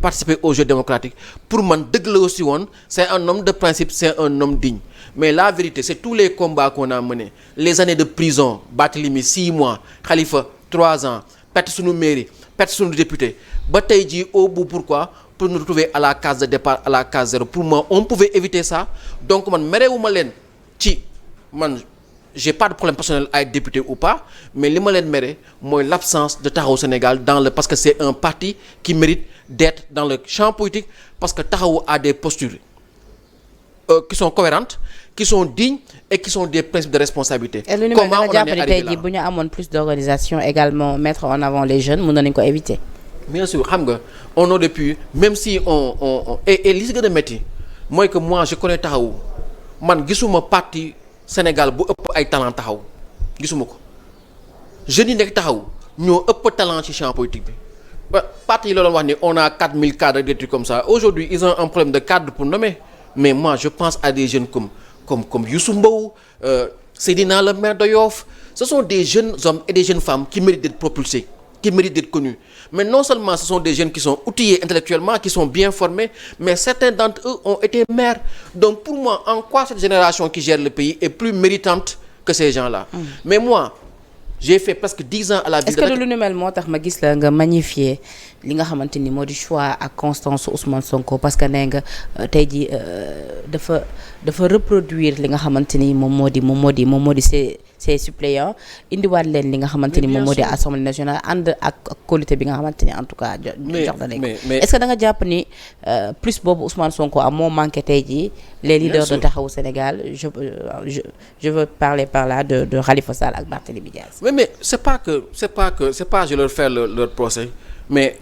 participer au jeu démocratique pour man dëgg la aussi woon c'est un homme de principe c'est un homme digne mais la vérité c'est tous les combats qu'on a menés les années de prison Barthélémy 6 mois Khalifa 3 ans perte suñu mairie perte suñu député ba tey jii au bout pourquoi pour nous retrouver à la case de départ à la case zéro pour moi on pouvait éviter ça donc man merewuma leen ci man j'ai pas de problème personnel à être député ou pas mais li ma leen mere mooy l'absence de Taxawu Sénégal parce que c'est un parti qui mérite d'être dans le champ politique parce que Taxawu a des postures qui sont cohérentes qui sont dignes et qui sont des principes de responsabilité. Comment on en est arrivé là? Bu ñu amoon plus d'organisation également mettre en avant les jeunes mën nañu ko éviter. Bien sûr xam nga on aurait pu même si on et li si gën a métti mooy que moi je connais Taxawu man gisuma parti Sénégal bu ëpp ay talent Taxaw gisuma ko jeunes yi nekk Taxaw ñoo ëpp talent ci champ politique bi ba parti yi la doon wax ni on a 4000 cadres des trucs comme ça aujourd'hui ils ont un problème de cadre pour nommer mais moi je pense à des jeunes comme Youssou Mbow Seydina le maire de Yoff ce sont des jeunes hommes et des jeunes femmes qui méritent d'être propulsés qui méritent d'être connus mais non seulement ce sont des jeunes qui sont outillés intellectuellement qui sont bien formés mais certains d'entre eux ont été maires donc pour moi en quoi cette génération qui gère le pays est plus méritante que ces gens-là mais moi j'ai fait presque 10 ans à la ville de Dakar. Est-ce que lu nu mel moo tax ma gis la nga magnifier li nga xamante ni moo di choix ak constance Ousmane Sonko parce que nee nga tey jii dafa reproduire li nga xamante ni moom moo di ses suppléants indiwaat leen li nga xamante ni moom moo di assemblée nationale ànd ak qualité bi nga xamante ni en tout cas jox na leen ko est-ce que da nga jàpp ni plus boobu Ousmane Sonko am moo manqué tey jii les leaders de Taxawu Sénégal je veux parler par là de Khalifa Sall ak Barthélémy Dias. mais c'est pas je leur fais leur procès mais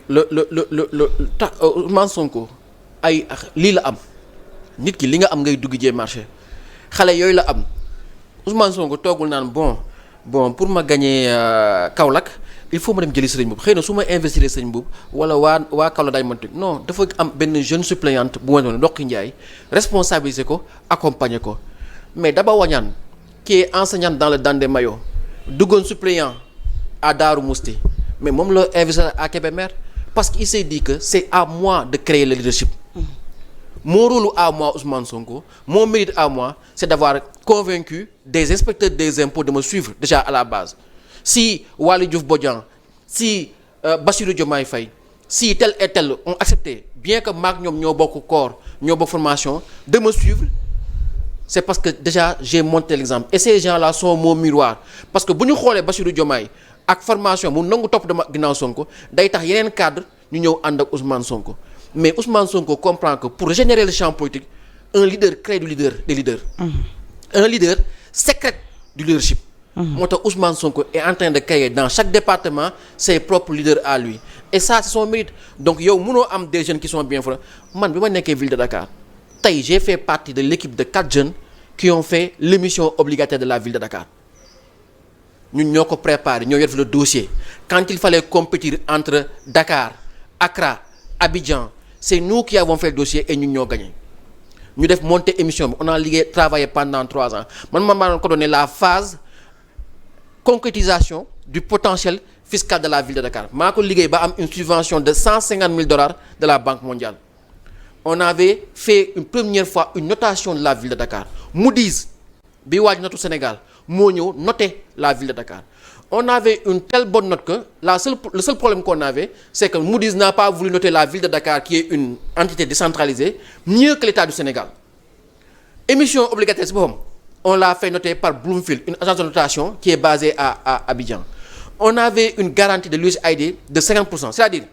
Ousmane Sonko ay lii la am nit ki li nga am ngay dugg jee marché xale yooyu la am Ousmane Sonko toogul naan bon pour ma gagner Kaolack il faut ma dem jëli sëriñ boobu xëy na su ma investir sëriñ boobu wala waa Kaolack daay mën non dafa am benn jeune suppléante bu ma doon Ndokki Ndiaye responsabiliser ko accompagner ko mais Daba Wañaan qui est enseignante dans le Dandé Mayo duggoon suppléant à Darou Mousti mais moom la investir à Kébémer parce qu'il s'est dit que c'est à moi de créer le leadership. Mon rôle à moi Ousmane Sonko mon mérite à moi c'est d'avoir convaincu des inspecteurs des impôts de me suivre déjà à la base si Waly Diouf Bodian si Bassirou Diomaye Faye si tel et tel ont accepté bien que maak ñoom ñoo bokk corps ñoo bokk formation de me suivre c'est parce que déjà j'ai montré l'exemple et ces gens-là sont mon miroir parce que bu ñu xoolee Bassirou Diomaye ak formation mu nangu topp dama ginnaaw Sonko day tax yeneen cadre ñu ñëw ànd ak Ousmane Sonko mais Ousmane Sonko comprend que pour régénérer le champ politique un leader crée du leader des leaders. Un leader sécrète du leadership. moo tax Ousmane Sonko est en train de créer dans chaque département ses propres leaders à lui et ça c'est son mérite donc yow mënoo am des jeunes qui sont bien formés man bi ma nekkee ville de Dakar tey j'ai fait partie de l'équipe de 4 jeunes qui ont fait l'émission obligataire de la ville de Dakar ñun ñoo ko préparé ñoo yor fi le dossier quand il fallait compétir entre Dakar Accra Abidjan c'est nous qui avons fait le dossier et ñun ñoo gagné ñu def monter émission bi on a travaillé pendant 3 ans man maa doon ko donné la phase concrétisation du potentiel fiscal de la ville de Dakar maa ko liggéey ba am une subvention de $150 000 de la Banque mondiale on avait fait une première fois une notation de la ville de Dakar Moody's bi waaj notu Sénégal moo ñëw noter la ville de Dakar on avait une telle bonne note que le seul problème qu'on avait c'est que Moody's n'a pas voulu noter la ville de Dakar qui est une entité décentralisée mieux que l'État du Sénégal émission obligataire si boppam on l'a fait noter par Bloomfield une agence de notation qui est basée à Abidjan on avait une garantie de l'USAID de 50% c'est-à-dire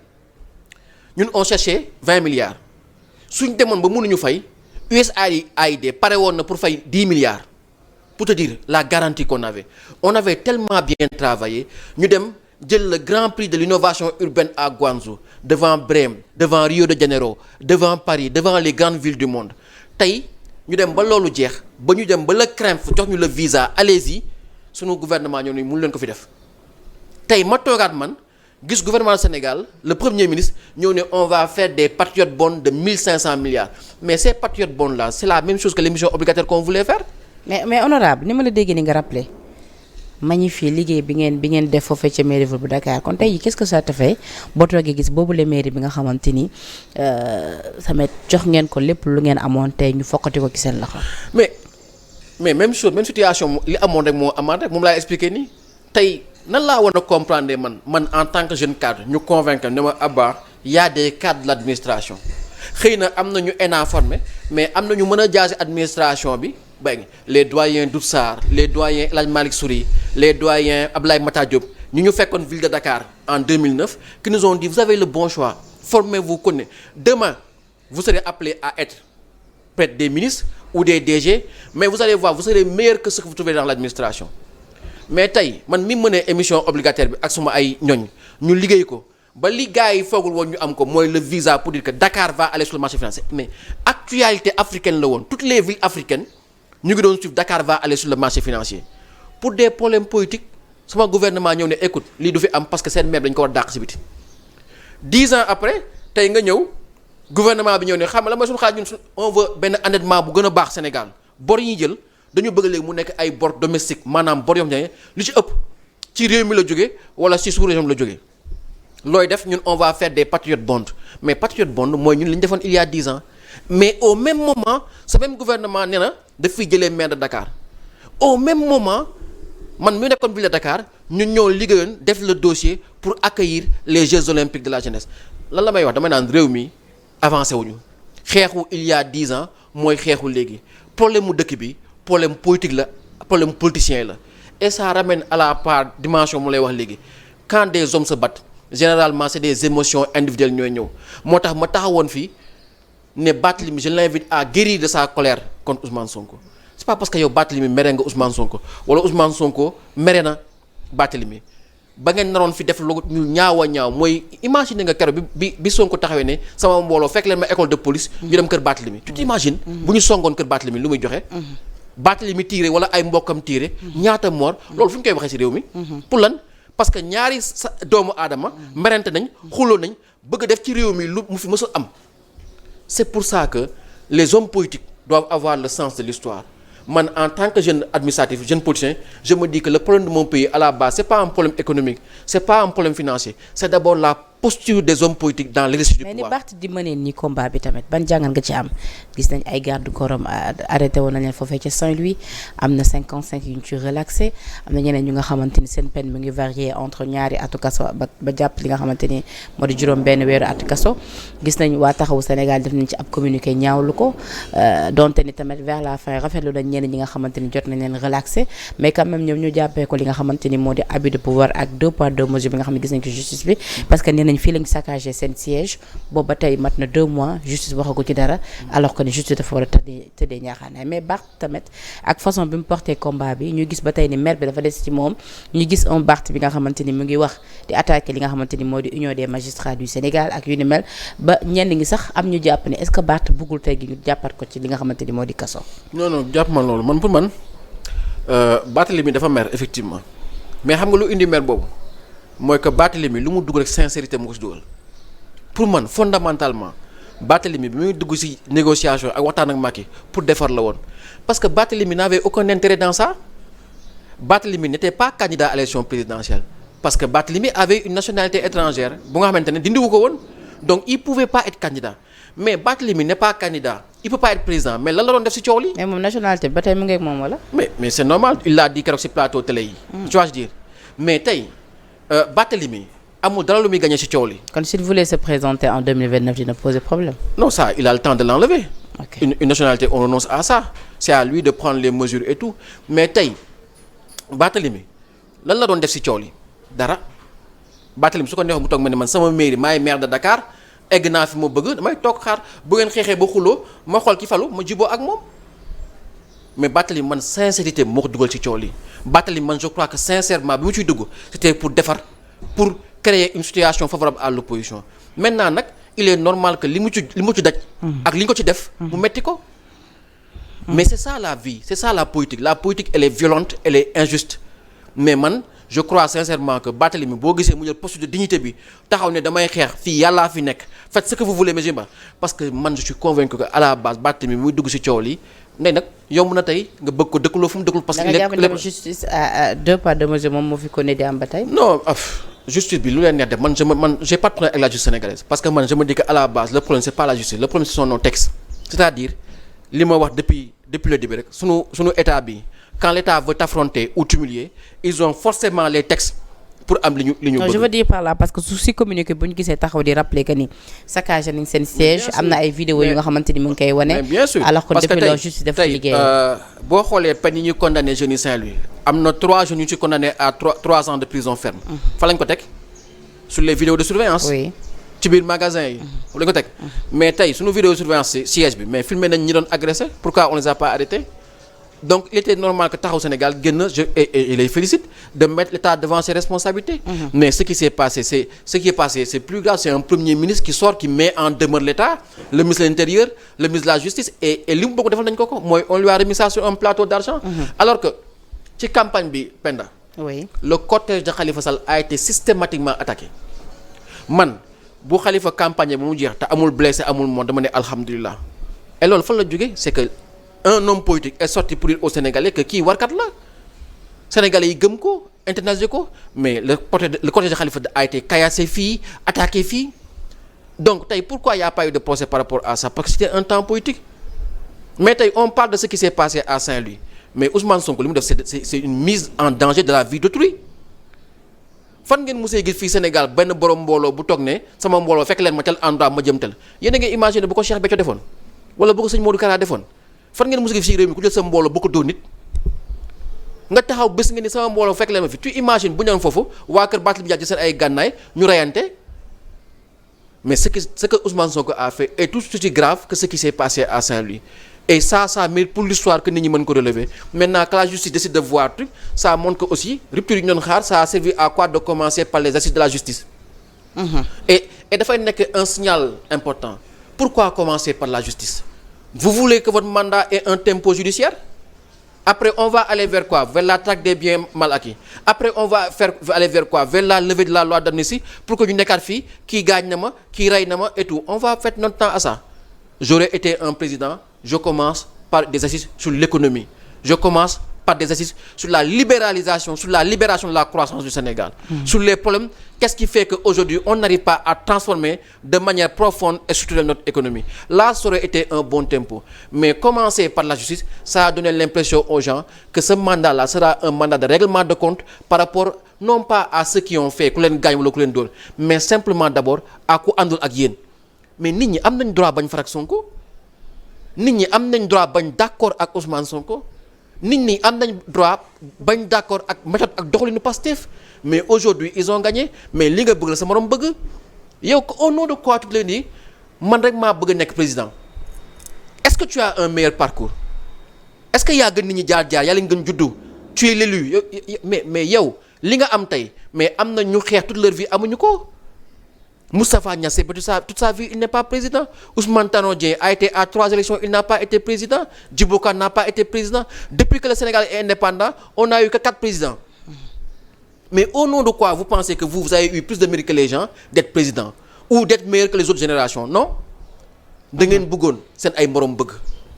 ñun on cherchait 20 milliards suñ demoon ba mënuñu fay USAID pare woon na pour fay 10 milliards pour te dire la garantie qu'on avait on avait tellement bien travaillé ñu dem jël le grand prix de l'innovation urbaine à Guangzhou devant Brême devant Rio de Janeiro devant Paris devant les grandes villes du monde tey ñu dem ba loolu jeex ba ñu dem ba le CREMF jox ñu le visa allez-y sunu gouvernement ñoo ni mënu leen ko fi def tey ma toogaat man gis gouvernement du Sénégal le premier ministre ñëw ne on va faire des patriotes bonds de 1500 milliards mais ces patriotes bonds là c'est la même chose que l'émission obligataire qu'on voulait faire. mais honorable ni ma la déggee ni nga rappelé magnifié liggéey bi ngeen def foofee ca mairie bu Dakar kon tey qu'est-ce que ça te fait boo toogee gis boobu la mairie bi nga xamante ni tamit jox ngeen ko lépp lu ngeen amoon tey ñu fokkati ko ci seen loxo. mais même chose même situation li amoon rek moo amaat rek moom laa expliqué nii tey nan laa war a comprendre man en tant que jeune cadre ñu convaincre ne ma Abba y a des cadres de l'administration xëy na am na ñu ENA formé mais am na ñu mën a jaase administration bi. les doyens Dout Sarr les doyens El Hadj Malick Souris les doyens Abdoulaye Matar Diop ñu fekkoon ville de Dakar en 2009 qui nous ont dit vous avez le bon choix formez-vous connaissez demain vous serez appelés à être peut-être des ministres ou des DG mais vous allez voir vous serez meilleur que ce que vous trouvez dans l'administration mais tey man mi mënee émission obligataire bi ak suma ay ñoñ ñu liggéey ko ba li gars yi foogul woon ñu am ko mooy le visa pour dire que Dakar va aller sur le marché financier mais actualité africaine la woon toutes les villes africaines ñu ngi doon suivre Dakar va aller sur le marché financier pour des problèmes politiques sama gouvernement ñëw ne écoute lii du fi am parce que seen maire dañu ko war dàq si biti 10 ans après tey nga ñëw gouvernement bi ñëw ne xam nga la mooy suñu xaaj ñun on veut benn endettement bu gën a baax Sénégal bor yi ñuy jël dañu bëgg léegi mu nekk ay bor domestique maanaam bor yoo xam ne li ci ëpp ci réew mi la jógee wala ci sous-région la jógee looy def ñun on va faire des patriotes bonds mais patriote bond mooy ñun li ñu defoon il y a 10 ans mais au même moment ce même gouvernement nee na daf fiy jëlee maire de Dakar au même moment man mi nekkoon ville de Dakar ñun ñoo liggéeyoon def le dossier pour accueillir les Jeux olympiques de la jeunesse lan la may wax damay naan réew mi avancé wuñu xeexu il y a 10 ans mooy xeexu léegi problème mu dëkk bi problème politique la problème politicien la et ça ramène à la part dimension mu lay wax léegi quand des hommes se battent généralement c'est des émotions individuelles ñooy ñëw moo tax ma taxawoon fii ne Barthélémy je l'invite à guérir de sa colère contre Ousmane Sonko c'est pas parce que yow Barthélémy mere nga Ousmane Sonko wala Ousmane Sonko mere na Barthélémy ba ngeen naroon fi def lu ñu ñaaw a ñaaw mooy imagine nga keroog bi Sonko taxawee ne sama mbooloo fekk leen ma école de police ñu dem kër Barthélémy tu t'imagines bu ñu songoon kër Barthélémy lu muy joxe Barthélémy tiire wala ay mbokkam tiire ñaata mort loolu fu ñu koy waxee ci réew mi pour lan parce que ñaari doomu aadama merente nañ xuloo nañ bëgg def ci réew mi lu mu fi mësul am c'est pour ça que les hommes politiques doivent avoir le sens de l'histoire man en tant que jeune administratif jeune politicien je me dis que le problème de mon pays à la base c'est pas un problème économique c'est pas un problème financier c'est d'abord la posture des hommes politiques dans l'exercice du mais pouvoir. ni Barth di mënee nii combat bi tamit ban jàngat nga ci am gis nañ ay garde corps am arrêté woon nañ leen foofee ca Saint-Louis am na 55 yu ñu ci relaxé am na ñeneen ñu nga xamante ni seen peine mu ngi varié entre ñaari atu kaso ba jàpp li nga xamante ni moo di juróom benn weeru atu kaso gis nañ waa taxawu Sénégal def nañ ci ab communiqué ñaawlu ko donte ni tamit vers la fin rafetlu nañ ñeneen ñi nga xamante ni jot nañ leen relaxé mais quand même ñoom ñu jàppee ko li nga xamante ni moo di abus de pouvoir ak 2 poids 2 mesures bi nga xam ne gis nañ ko justice bi parce que nee nañ fii lañ saccagé seen siège boobu ba tey mat na 2 mois justice waxagu ci dara alors que ni justice dafa war a tëddee ñaaxaanaay mais Barth tamit ak façon bi mu porté combat bi ñu gis ba tey ni maire bi dafa des ci moom ñu gis un Barth bi nga xamante ni mu ngi wax di attaqué li nga xamante ni moo di union des magistrats du Sénégal ak yu ni mel ba ñenn ngi sax am ñu jàpp ne est-ce que Barth bëggul tey gi ñu jàppat ko ci li nga xamante ni moo di kaso. non jàpp ma loolu man pour man Barthélémy dafa mer effectivement mais xam nga lu indi mer boobu mooy que Barthélémy lu mu dugg rek sincérité mu ko si dugal pour man fondamentalement Barthélémy bi muy dugg ci négociation ak waxtaan ak Macky pour defar la woon parce que Barthélémy n'avait aucun intérêt dans ça. Barthélémy n'était pas candidat à l'élection présidentielle parce que Barthélémy avait une nationalité étrangère bu nga xamante ne dindiwu ko woon donc il pouvait pas être candidat mais Barthélémy n'est pas candidat il peut pas être président mais lan la doon def ci coow li. mais moom nationalité ba tey mu ngi ak moom wala. mais c'est normal il l'a dit keroog ci plateau télé yi. tu vois je dire mais tey Barthélémy amul dara lu muy gagné ci coow li. kon s'il voulait se présenter en 2029 dina poser problème. non ça il a le temps de l'enlever. Ok. Une nationalité on renonce à ça c'est à lui de prendre les mesures et tout mais tey Barthélémy lan la doon def ci coow li dara Barthélémy su ko neexoon mu toog ma ne man sama mairie maay maire de Dakar egg naa fi ma bëgg damay toog xaar bu ngeen xeexee ba xuloo ma xool ki falu ma juboo ak moom mais Barthélémy man sincérité moo ko dugal ci coow li Barthélémy man je crois que sincèrement bi mu ciy dugg c'était pour defar pour créer une situation favorable à l'opposition maintenant nag il est normal que li mu ci daj ak li ñu ko ci def mu metti ko mais c'est ça la vie c'est ça la politique elle est violente elle est injuste mais man je crois sincèrement que Barthélémy boo gisee mu jël poste de dignité bi taxaw ne damay xeex fii yàllaa fi nekk faites ce que vous voulez mais parce que man je suis convaincu que à la base Barthélémy muy dugg ci coow li ndey nag yomb na tey nga bëgg ko dëkkaloo fu mu dëkkul parce que da nga jàpp ne justice à 2 poids 2 mesures moom moo fi ko ne di am ba tey. non justice bi lu leen neex def man j'ai pas de problème avec la justice sénégalaise parce que man je me dis que à la base le problème c'est pas la justice le problème c'est son texte c'est-à-dire li ma wax depuis le début rek sunu état bi quand l'état veut t'affronter ou t'humilier ils ont forcément les textes pour am li ñu bëgg. non je veux dire par là parce que su si communiqué bu ñu gisee taxaw di rappeler que ni saccagé nañ seen siège am na ay vidéos yu nga xamante ni mu ngi koy wane. bien sûr alors que parce depuis que loolu justice def liggéey boo xoolee peine yi ñuy condamné jeunes yi Saint-Louis am na 3 jeunes yu ci condamné à 3 ans de prison ferme. fa lañ ko teg sur les vidéos de surveillance. oui ci biir magasin yi. lañ ko teg mais tey suñu vidéo de surveillance ci siège bi mais filmé nañ ñi doon agressé pourquoi on les a pas arrêtés. Donc il était normal que Taxawu Sénégal génn et les félicite de mettre l'État devant ses responsabilités. Mais ce qui s'est passé c'est plus grave, c'est un premier ministre qui sort qui met en demeure l'État, le ministre de l'Intérieur, le ministre de la Justice et li mu bëgg defal nañ ko mooy on lui a remis ça sur un plateau d'argent. Alors que ci campagne bi Penda. oui Le cortège de Khalifa Sall a été systématiquement attaqué. Man bu Khalifa campagne ba mu jeex te amul blessé amul moom dama ne alhamdulilah et loolu fan la jógee c'est que un homme politique est sorti pour dire aux Sénégalais que kii warkat la Sénégalais yi gëm ko internationalisé ko mais le cortège de Khalifa a été caillassé fii attaqué fii donc tey pourquoi y a pas eu de procès par rapport à ça parce que c'était un temps politique mais tey on parle de ce qui s'est passé à Saint-Louis mais Ousmane Sonko li mu def c'est une mise en danger de la vie d'autrui fan ngeen musee gis fii Sénégal benn borom mbooloo bu toog ne sama mbooloo fekk leen ma tel endroit ma jëm tel yéen a ngi imaginer bu ko Cheikh Béthio defoon wala bu ko sëñ Modou Kara defoon fan ngeen musee gis fii réew mi ku jël sa mbooloo bu ko dóor nit nga taxaw bés nga ni sama mbooloo fekk leen ma fi tu imagines bu ñu doon foofu waa kër Barthélémy Dias seen ay gànnaay ñu reyante mais ce que Ousmane Sonko a fait est tout aussi grave que ce qui s'est passé à Saint-Louis et ça mérite pour l'histoire que nit ñi mën ko relever maintenant que la justice décide de voir truc ça montre que aussi rupture yi ñu doon xaar ça a servi à quoi de commencer par les assises de la justice et dafay nekk un signal important pourquoi commencer par la justice vous voulez que votre mandat ait un tempo judiciaire après on va aller vers quoi vers la traque des biens mal acquis après on va aller vers quoi vers la levée de la loi d'amnistie pour que ñu nekkaat fii kii gaañ na ma kii rey na ma et tout on va faire notre temps à ça j'aurais été un président je commence par des assises sur l'économie je commence par par des assises sur la libéralisation, sur la libération de la croissance du Sénégal. Sur les problèmes, qu'est-ce qui fait qu'aujourd'hui, on n'arrive pas à transformer de manière profonde et structurelle notre économie. Là, ça aurait été un bon tempo. Mais commencer par la justice, ça a donné l'impression aux gens que ce mandat-là sera un mandat de règlement de compte par rapport, non pas à ceux qui ont fait, ku leen gaañ wala ku leen dóor, mais simplement d'abord à ku àndul ak yéen. Mais nit ñi am nañ droit bañ farak Sonko. Nit ñi am nañ droit bañ d'accord ak Ousmane Sonko. Nit ñi am nañ droit bañ d'accord ak méthode ak doxalinu Pastef. Mais aujourd'hui ils ont gagné mais li nga bëgg la sa morom bëgg yow au nom de quoi tu leen ni man rek maa bëgg a nekk président. Est-ce que tu as un meilleur parcours? Est-ce que yaa gën nit ñi jaar-jaar yaa leen gën juddu tu es l'élu mais yow li nga am tey mais am na ñu xeex toute leur vie amuñu ko. Moustapha Niasse toute sa vie il n'est pas président. Ousmane Tanor Dieng a été à 3 élections il n'a pas été président. Djibo Ka n'a pas été président. Depuis que le Sénégal est indépendant on a eu que 4 présidents. Mais au nom de quoi vous pensez que vous avez eu plus de mérite que les gens d'être président ou d'être meilleur que les autres générations? Non. Da ngeen bëggoon seen ay morom bëgg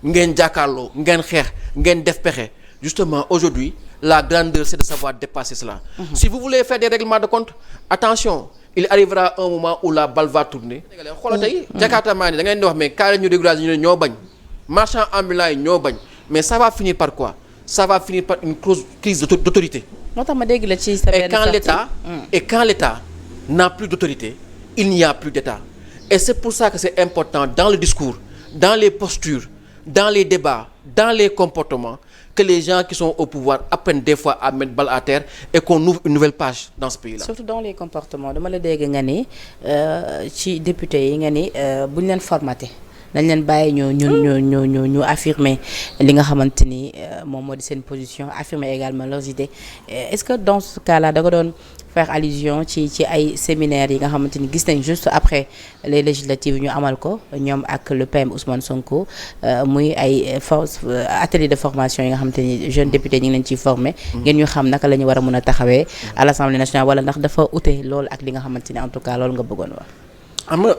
ngeen jàkkaarloo ngeen xeex ngeen def pexe. Justement aujourd'hui la grandeur c'est de savoir dépasser cela. Si vous voulez faire des règlements de compte, attention, il arrivera un moment où la balle va tourner. xoolal tey Jakarta maa ni da ngeen di wax mais kaay ñu régulariser ñu ne ñoo bañ marchand ambulant yi ñoo bañ mais ça va finir par quoi? Ça va finir par une crise d'autorité. moo tax ma dégg la ci sa benn et quand l'État n'a plus d'autorité, il n'y a plus d'État. Et c'est pour ça que c'est important dans le discours, dans les postures, dans les débats, dans les comportements, que les gens qui sont au pouvoir apprennent des fois à mettre balle à terre et qu'on ouvre une nouvelle page dans ce pays-là. Surtout dans les comportements dama la dégg nga ni ci député yi nga ni bu ñu leen formaté dañ leen bàyyi ñu affirmer li nga xamante ni moom moo di seen position, affirmer également leurs idées. Est-ce que dans ce cas-là da nga doon faire allusion ci ay séminaires yi nga xamante ni gis nañ juste après les législatives ñu amal ko ñoom ak le PM Ousmane Sonko muy ay atelier de formation yi nga xamante ni jeunes députés ñu ngi leen ciy former. ngeen ñu xam naka la ñu war a mën a taxawee à l'Assemblée nationale wala ndax dafa ute loolu ak li nga xamante ni en tout cas loolu nga bëggoon wax. am nga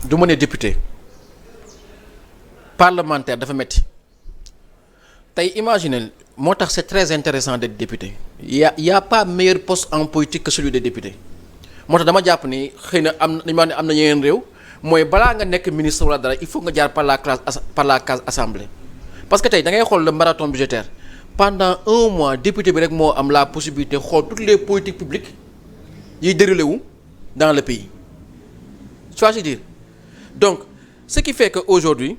du ma ne député parlementaire dafa metti tey imaginer moo tax c'est très intéressant d'être député. y a pas meilleur poste en politique que celui de député moo tax dama jàpp ni xëy na am na yeneen réew mooy balaa nga nekk ministre wala dara il faut nga jaar par la case assemblée. parce que tey da ngay xool le marathon budgétaire pendant un mois député bi rek moo am la possibilité xool toutes les politiques publiques yiy déroulé wu dans le pays. tu vois ce que je veux dire donc ce qui fait que aujourd'hui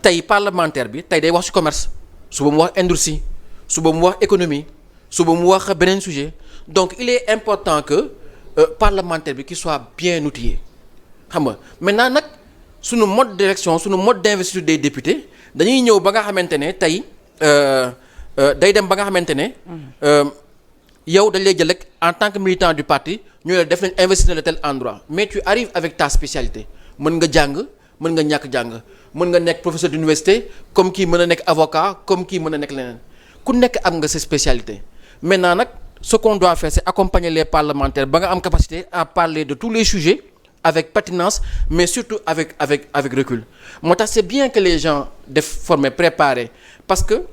tey parlementaire bi tey day wax ci commerce suba mu wax industrie suba mu wax économie suba mu wax beneen sujet donc il est important que parlementaire bi qui soit bien outillé xam nga maintenant nag sunu mode d'élection sunu mode d'investiture des députés dañuy ñëw ba nga xamante ne tey day dem ba nga xamante ne yow dañ lay jël rek en tant que militant du parti ñu la def nañ investir de tel endroit mais tu arrives avec ta spécialité mën nga jàng mën nga ñàkk jàng mën nga nekk professeur d'université comme kii mën a nekk avocat comme kii mën a nekk leneen ku nekk am nga sa spécialité. Maintenant nag ce qu'on doit faire c'est accompagner les parlementaires ba nga am capacité à parler de tous les sujets avec pertinence mais surtout avec recul moo tax c'est bien que les gens def former préparer parce que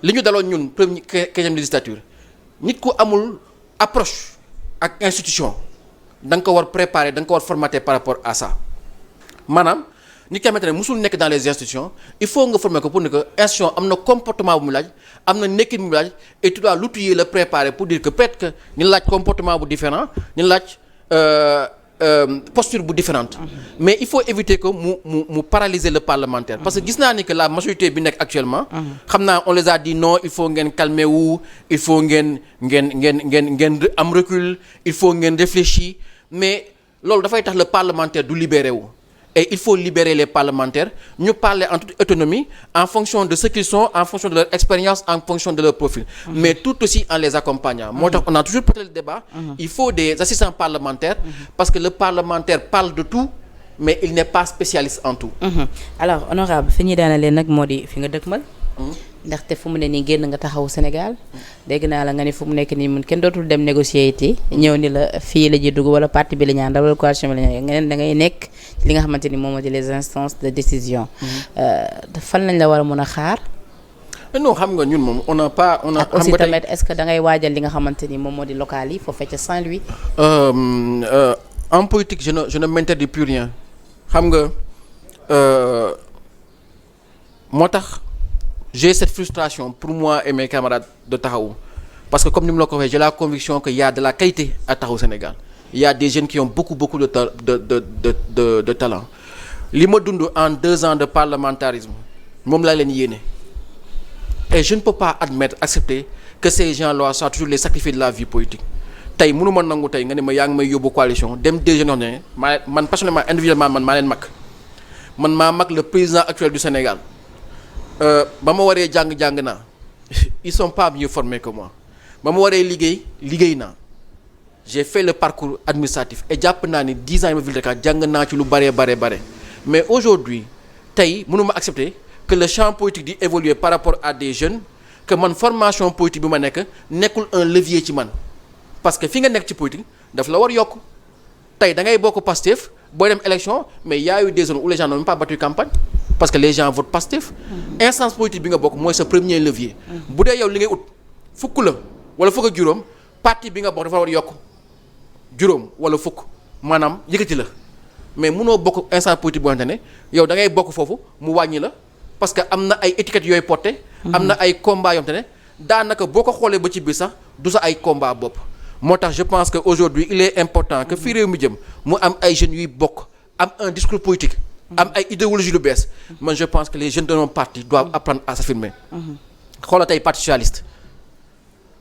li ñu daloon ñun première 15e législature nit ku amul approche ak institution da nga ko war préparer da nga ko war formater par rapport à ça maanaam nit ki xamante ne musul nekk dans les institutions il faut nga former ko pour ne que institution am na comportement bu mu laaj am na nekkin bu mu laaj et tu dois l'outiller le préparer pour dire que peut-être que ñu laaj comportement bu différent ñu laaj posture bu différente mais il faut éviter que mu paralyser le parlementaire parce que gis naa ni que la majorité bi nekk actuellement xam naa on les a dit non il faut ngeen calmer wu il faut ngeen am recul il faut ngeen réfléchir mais loolu dafay tax le parlementaire du libéré wu et il faut libérer les parlementaires ñu parler en toute autonomie en fonction de ce qu'ils sont en fonction de leur expérience en fonction de leur profil mais tout aussi en les accompagnant moo tax on a toujours porté le débat il faut des assistants parlementaires parce que le parlementaire parle de tout mais il n'est pas spécialiste en tout alors honorable fi ñuy daanalee nag moo di fi nga dëkkmal ndaxte fu mu ne nii génn nga taxaw Sénégal dégg naa la nga ni fu mu nekk nii mun kenn dootul dem négocier it ñëw ni la fii la ji dugg wala parti bi la ñaan wala coalition bi la ñaan nga ne da ngay nekk ci li nga xamante ni moom moo di les instances de décision. fan lañ la war a mën a xaar. non xam nga ñun moom on n'a pas on a. ak aussi tamit est-ce que da ngay waajal li nga xamante ni moom moo di local yi foofee ca Saint-Louis. En politique je ne m'interdis plus rien xam nga moo tax. J'ai cette frustration pour moi et mes camarades de Taxawu parce que comme ni mu la ko waxee j'ai la conviction que y a de la qualité à Taxawu Sénégal il y a des jeunes qui ont beaucoup de talent li ma dund en 2 ans de parlementarisme moom laa leen yéene et je ne peux pas accepter que ces gens-là soient toujours les sacrifiés de la vie politique tey mënu ma nangu tey nga ne ma yaa ngi may yóbbu coalition dem déjeuner man personnellement individuellement man maa leen mag man maa mag le président actuel du Sénégal. ba ma waree jàng naa ils sont pas mieux formés que moi ba ma waree liggéey naa j'ai fait le parcours administratif et jàpp naa ni 10 ans yi ma ville de Dakar jàng naa ci lu bare mais aujourd'hui tey mënuma accepter que le champ politique di évoluer par rapport à des jeunes que man formation politique bi ma nekkul un levier ci man parce que fi nga nekk ci politique daf la war yokk tey da ngay bokk Pastef booy dem élection mais y a eu des zones où les gens n'ont même pas battu campagne parce que les gens votent Pastef. Instance politique bi nga bokk mooy sa premier levier. bu dee yow li ngay ut fukk la wala fukk ak juróom parti bi nga bokk dafa war yokk juróom wala fukk maanaam yëkkati la mais munoo bokk instance politique boo xamante ne yow da ngay bokk foofu mu wàññi la parce que am na ay étiquettes yooyu porté. am na ay combats yoo xamante ne daanaka boo ko xoolee ba ci biir sax du sa ay combats bopp. moo tax je pense que aujourd'hui il est important que fii réew mi jëm mu am ay jeunes yuy bokk am un discours politique. am ay idéologie lu bees man je pense que les jeunes de nos partis doivent apprendre à s'affirmer. xoolal tey parti socialiste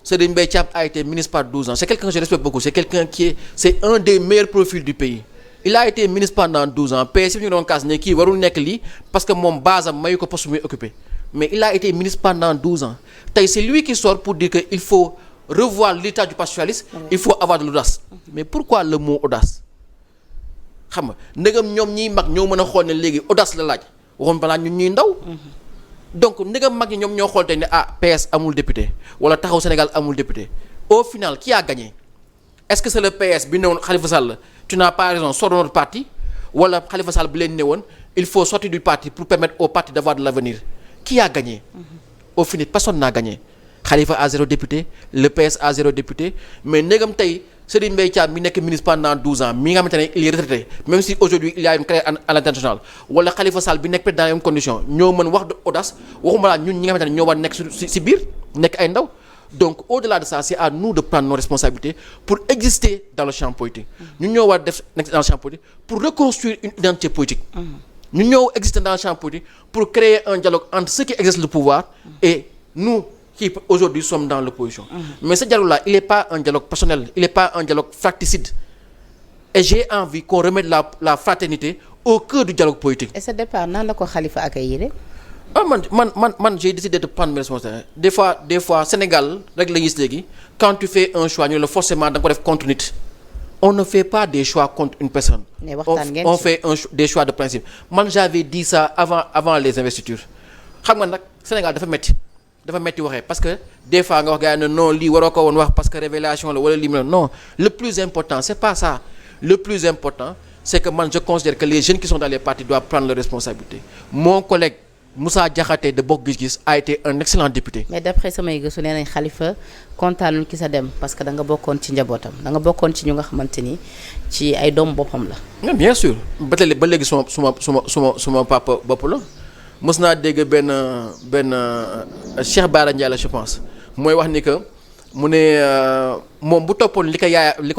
Serigne Mbaye Thiam a été ministre par 12 ans c'est quelqu'un que je respecte beaucoup c'est quelqu'un c'est un des meilleurs profils du pays il a été ministre pendant 12 ans PS bi ñu doon kaas ne kii warul nekk lii parce que moom base am mayu ko poste muy occupé mais il a été ministre pendant 12 ans tey c'est lui qui sort pour dire que il faut revoir l'état du parti socialiste il faut avoir de l'audace mais pourquoi le mot audace xam nga ndegam ñoom ñiy mag ñoo mën a xool ne léegi audace la laaj waxoon balaa ñun ñuy ndaw donc ndegam mag ñi ñoom ñoo xool tey ne PS amul député wala Taxawu Sénégal amul député au final qui a gagné est-ce que c'est le PS bi ne woon Khalifa Sall tu n'as pas raison sors de notre parti wala Khalifa Sall bi leen ne woon il faut sortir du parti pour permettre au parti d'avoir de l'avenir qui a gagné au final personne n'a gagné Khalifa a 0 député le PS a 0 député mais ndegam tey Serigne Mbaye Thiam mi nekk ministre pendant 12 ans mi nga xamante ne il est retraité même si aujourd'hui il y a une carrière à l'international wala Khalifa Sall bi nekk peut-être dans les mêmes conditions ñoo mën wax de audace waxuma laa ñun ñi nga xamante ne ñoo war nekk ci biir nekk ay ndaw donc au-delà de ça c'est à nous de prendre nos responsabilités pour exister dans le champ politique ñun ñoo war def nekk dans le champ politique pour reconstruire une identité politique ñun ñoo exister dans le champ politique pour créer un dialogue entre ceux qui exercent le pouvoir et nous qui aujourd'hui sommes dans l'opposition. Mais ce dialogue-là, il n'est pas un dialogue personnel, il n'est pas un dialogue fratricide. Et j'ai envie qu'on remette la fraternité au cœur du dialogue politique. Et ce départ, nan la ko Khalifa accueillir? Man j'ai décidé de prendre mes responsabilités. Des fois Sénégal rek la gis léegi quand tu fais un choix ñu la forcément da nga ko def contre nit. On ne fait pas des choix contre une personne. On fait des choix de principe. Man j'avais dit ça avant les investitures. Xam nga nag Sénégal dafa metti waxee parce que des fois nga wax gars yi ne non lii waroo ko woon wax parce que révélation la wala lii non le plus important c'est pas ça le plus important c'est que man je considère que les jeunes qui sont dans les partis doivent prendre leurs responsabilités mon collègue Moussa Diakhaté de Bokk Gis Gis a été un excellent député. Mais d'après samay gëstu nee nañ Khalifa kontaanul ki sa dem parce que da nga bokkoon ci njabootam da nga bokkoon ci ñu nga xamante ni ci ay doom boppam la. Bien sûr ba léegi suma papa bopp la. mës naa dégg benn Cheikh Bara Ndiaye la je pense mooy wax ni que mu ne moom bu toppoon li ko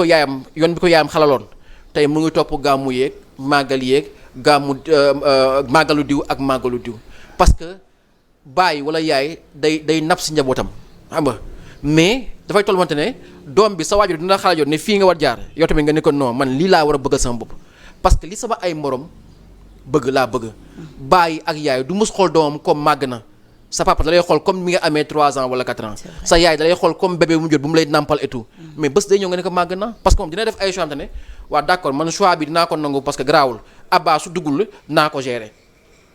yaayam yoon bi ko yaayam xalaloon tey mu ngi topp gàmmu yeeg màggal yeeg màggalu diw ak màggalu diw parce que baay wala yaay day napp si njabootam xam nga mais dafay tolluwante ne doom bi sa waajur dina xalaat yoon ne fii nga war jaar yow tamit nga ne ko non man lii laa war a bëggal sama bopp parce que li sama ay morom bëgg laa bëgg baay ak yaay du mës xool doomam comme màgg na sa papa da lay xool comme mi nga amee 3 ans wala 4 ans sa yaay da lay xool comme bébé bu mu jot bu mu lay nàmpal et tout mais bés day ñëw nga ne ko màgg na parce que moom dina def ay choix ne waa d'accord man choix bi dinaa ko nangu parce que garaawul abba su duggul naa ko gérer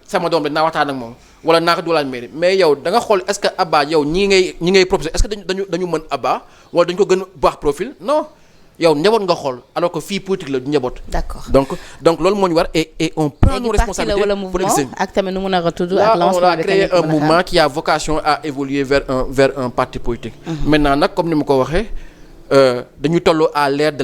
sama doom bi naa waxtaan ak moom wala naa ko dugalal mairie mais yow da nga xool est-ce que Abba yow ñi ngay proposé est-ce que dañu mën Abba wala dañu ko gën a baax profil non yow njaboot nga xool alors que fii politique la du njaboot. d'accord donc loolu moo ñu war et on prend nos responsabilités wala mouvement ak tamit nu mun a tudd ak lancement on a créé un mouvement qui a vocation à évoluer vers un parti politique. Maintenant nag comme ni ma ko waxee dañu toll à l'ère de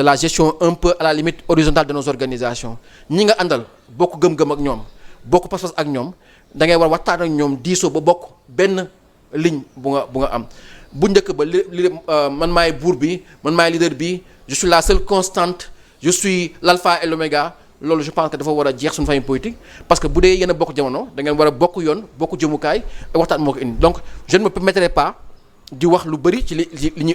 la gestion un peu à la limite horizontale de nos organisations ñi nga àndal bokk gëm-gëm ak ñoom bokk pas-pas ak ñoom da ngay war waxtaan ak ñoom diisoo ba bokk benn ligne bu nga am. bu njëkk ba li man maay buur bi man maay leader bi je suis la seule constante je suis l'alpha et l'oméga loolu je pense que dafa war a jeex suñu famille politique parce que bu dee yéen a bokk jamono da ngeen war a bokk yoon bokk jëmukaay waxtaan moo ko indi donc je ne me permettrai pas di wax lu bëri ci li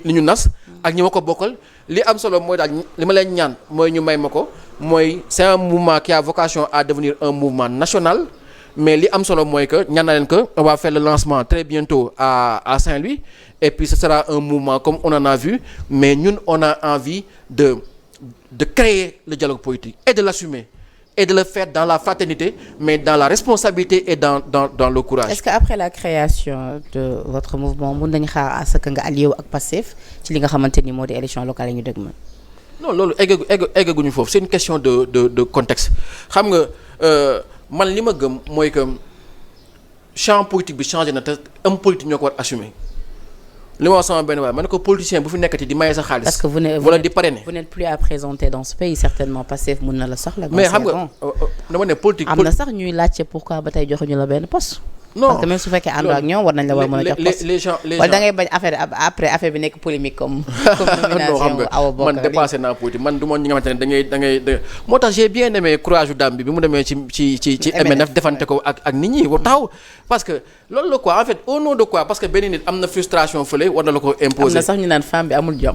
ñu nas ak ñi ma ko bokkal li am solo mooy daal li ma leen ñaan mooy ñu may ma ko mooy c'est un mouvement qui a vocation à devenir un mouvement national mais li am solo mooy que ñaan na leen que on va faire le lancement très bientôt à Saint-Louis et puis ce sera un mouvement comme on en a vu mais ñun on a envie de créer le dialogue politique et de l'assumer et de le faire dans la fraternité mais dans la responsabilité et dans le courage. Est-ce que après la création de votre mouvement mën nañu xaar à ce que nga allié wu ak Pastef ci li nga xamante ni moo di élection locale yi ñu dëgmal. non loolu eggaguñu foofu c'est une question de contexte xam nga man li ma gëm mooy que champ politique bi changé na te am politique ñoo ko war assumer li ma wax sama benn waay ma ne ko politicien bu fi nekkati di maye sa xaalis. parce que wala di parrainer. vous n'êtes plus à présenter dans ce pays certainement Pastef mën na la soxla. mais xam nga dama ne politique. am na sax ñuy laajte pourquoi ba tey joxuñu la benn poste. non parce que même su fekkee àndoo ak ñoom war nañ la war a mën a jox poste. les gens wala da ngay bañ affaire bi nekk polémique comme nomination Awa Bokar man dépassé naa politique man du ma ñi nga xamante ne da ngay moo tax j'ai bien aimé courage dame bi mu demee ci MNF defante ko ak nit ñi taxaw parce que loolu la quoi en fait au nom de quoi parce que benn nit am na frustration fële war na la ko imposer. am na sax ñu naan femme bi amul jom.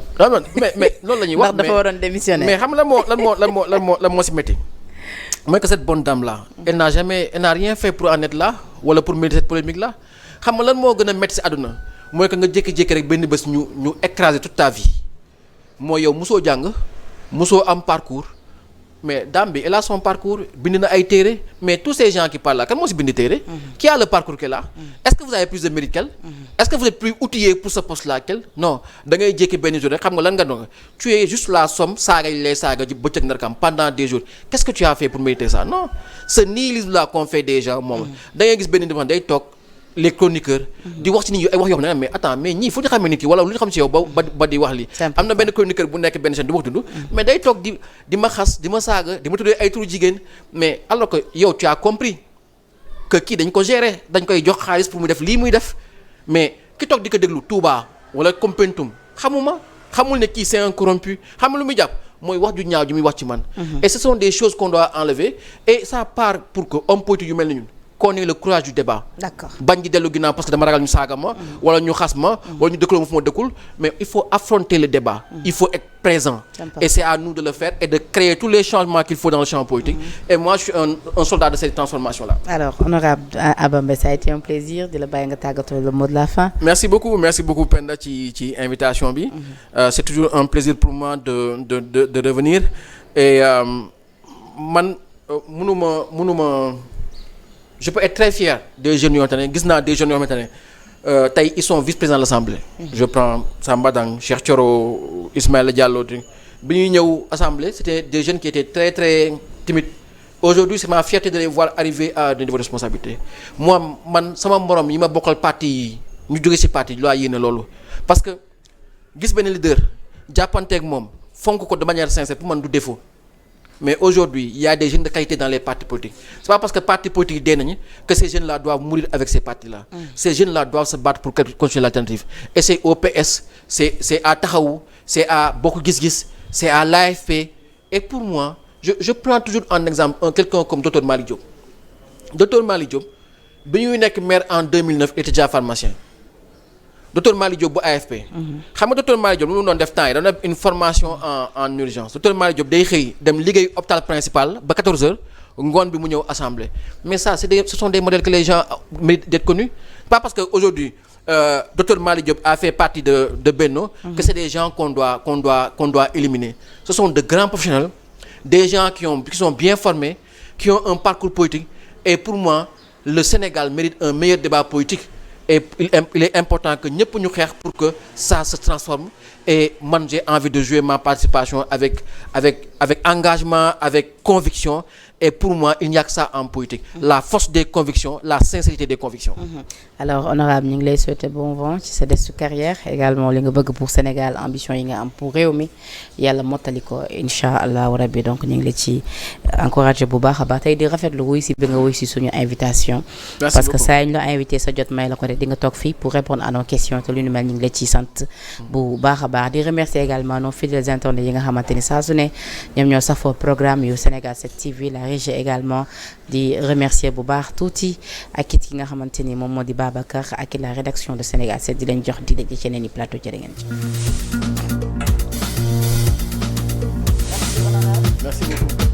mais loolu la ñuy wax ndax dafa waroon démissionner. mais xam lan moo si métti mooy que cette bonne dame là elle n'a rien fait pour en être là wala pour mériter cette polémique là xam nga lan moo gën a métti si àdduna mooy que nga jékki-jékki rek benn bés ñu écraser toute ta vie mooy yow mosoo jàng mosoo am parcours mais dame bi elle a son parcours bind na ay téere mais tous ces gens qui parlent là kan moo si bind téere qui a le parcours qu'elle a est-ce que vous avez plus de mérite qu'elle est-ce que vous êtes plus outillé pour ce poste là qu'elle non da ngay jékki benn jour rek xam nga lan nga doon tu es juste la somme saaga yi lay saaga ji bëccëg ndarkam pendant des jours qu'est-ce que tu as fait pour mériter ça non ce nihilisme là qu'on fait des gens moom da ngay gis benn nit day toog les chroniqueurs di wax ci nit ñi ay wax yoo xam ne mais attends mais ñii fu ñu xamee nit ki wala lu ñu xam ci yow ba di wax li am na benn chroniqueur bu nekk benn chaîne di wax dund mais day toog di ma xas di ma saaga di ma tuddee ay turu jigéen mais alors que yow tu as compris que kii dañ ko gérer dañ koy jox xaalis pour mu def lii muy def mais ki toog di ko déglu Touba wala Kompentum xamul ne kii c'est un corrompu xamul lu muy jàpp mooy wax ju ñaaw ji muy wax ci man et ce sont des choses qu'on doit enlever et ça part pour que homme politique yu mel ni ñun qu'on ait le courage du débat. D'accord. bañ di dellu ginnaaw parce que dama ragal ñu saaga ma wala ñu xas ma wala ñu dëkkaloo ma fu ma dëkkul mais il faut affronter le débat il faut être présent et c'est à nous de le faire et de créer tous les changements qu'il faut dans le champ politique et moi je suis un soldat de cette transformation là. Alors honorable Abba Mbaye ça a été un plaisir di la bàyyi nga tàggatoo le mot de la fin. merci beaucoup Penda ci invitation bi c'est toujours un plaisir pour moi de revenir et man mënuma je peux être très fier des jeunes yoo xamante ne gis naa des jeunes yoo xamante ne tey ils sont vice-présidents de l'Assemblée. Je prends Samba Dang Cheikh Thioro Ismaïla Diallo bi ñuy ñëw Assemblée c'était des jeunes qui étaient très très timides aujourd'hui c'est ma fierté de les voir arriver à des niveaux de responsabilité moi man sama morom yi ma bokkal parti yi ñu jóge ci parti laa yéene loolu parce que gis benn leader jàppanteeg moom fonk ko de manière sincère pour man du défaut. Mais aujourd'hui, il y a des jeunes de qualité dans les partis politiques. C'est pas parce que partis politiques dénagnent que ces jeunes-là doivent mourir avec ces partis-là. Ces jeunes-là doivent se battre pour continuer l'alternative. Et c'est au PS, c'est à Taxawu, c'est à Bokk Gis Gis, c'est à l'AFP. Et pour moi, je prends toujours en exemple quelqu'un comme Dr Malick Diop. Dr Malick Diop, bi ñuy nekk maire en 2009, il était déjà pharmacien. Dr Malick Diop bu AFP. xam nga Dr Malick Diop lu mu doon def temps yi doon def une formation en urgence Dr Malick Diop day xëy dem liggéey hôpital principal ba 14h ngoon bi mu ñëw assemblée mais ça ce sont des modèles que les gens méritent d'être connus pas parce que aujourd'hui Dr Malick Diop a fait partie de Benno que c'est des gens qu'on doit éliminer. Ce sont de grands professionnels, des gens qui sont bien formés, qui ont un parcours politique et pour moi le Sénégal mérite un meilleur débat politique et il est important que ñëpp ñu xeex pour que ça se transforme et man j'ai envie de jouer ma participation avec engagement, avec conviction. Et pour moi, il n'y a que ça en politique. La force des convictions, la sincérité des convictions. Alors, honorable, ñu ngi lay souhaiter bon vent ci sa des carrière également li nga bëgg pour Sénégal ambition yi nga am pour réew mi yàlla mottali ko incha allahu rabbi donc ñu ngi la ci encouragé bu baax a baax tey di rafetlu wuy si bi nga wuy si suñu invitation. Merci parce beaucoup. que saa ñu la invité sa jot may la ko de di nga toog fii pour répondre à nos questions te lu ñu mel ñu ngi la ciy sant bu baax a baax di remercier également nos fidèles internautes yi nga xamante ni saa su ne ñoom ñoo safoo programme yu Sénégal 7 TV la régie également di remercier bu baax tuuti ak it ki nga xamante ni moom moo di Babacar ak la rédaction de Sénégal 7 di leen jox di daje ci yeneen i plateau jërë ngeen ci. Merci beaucoup.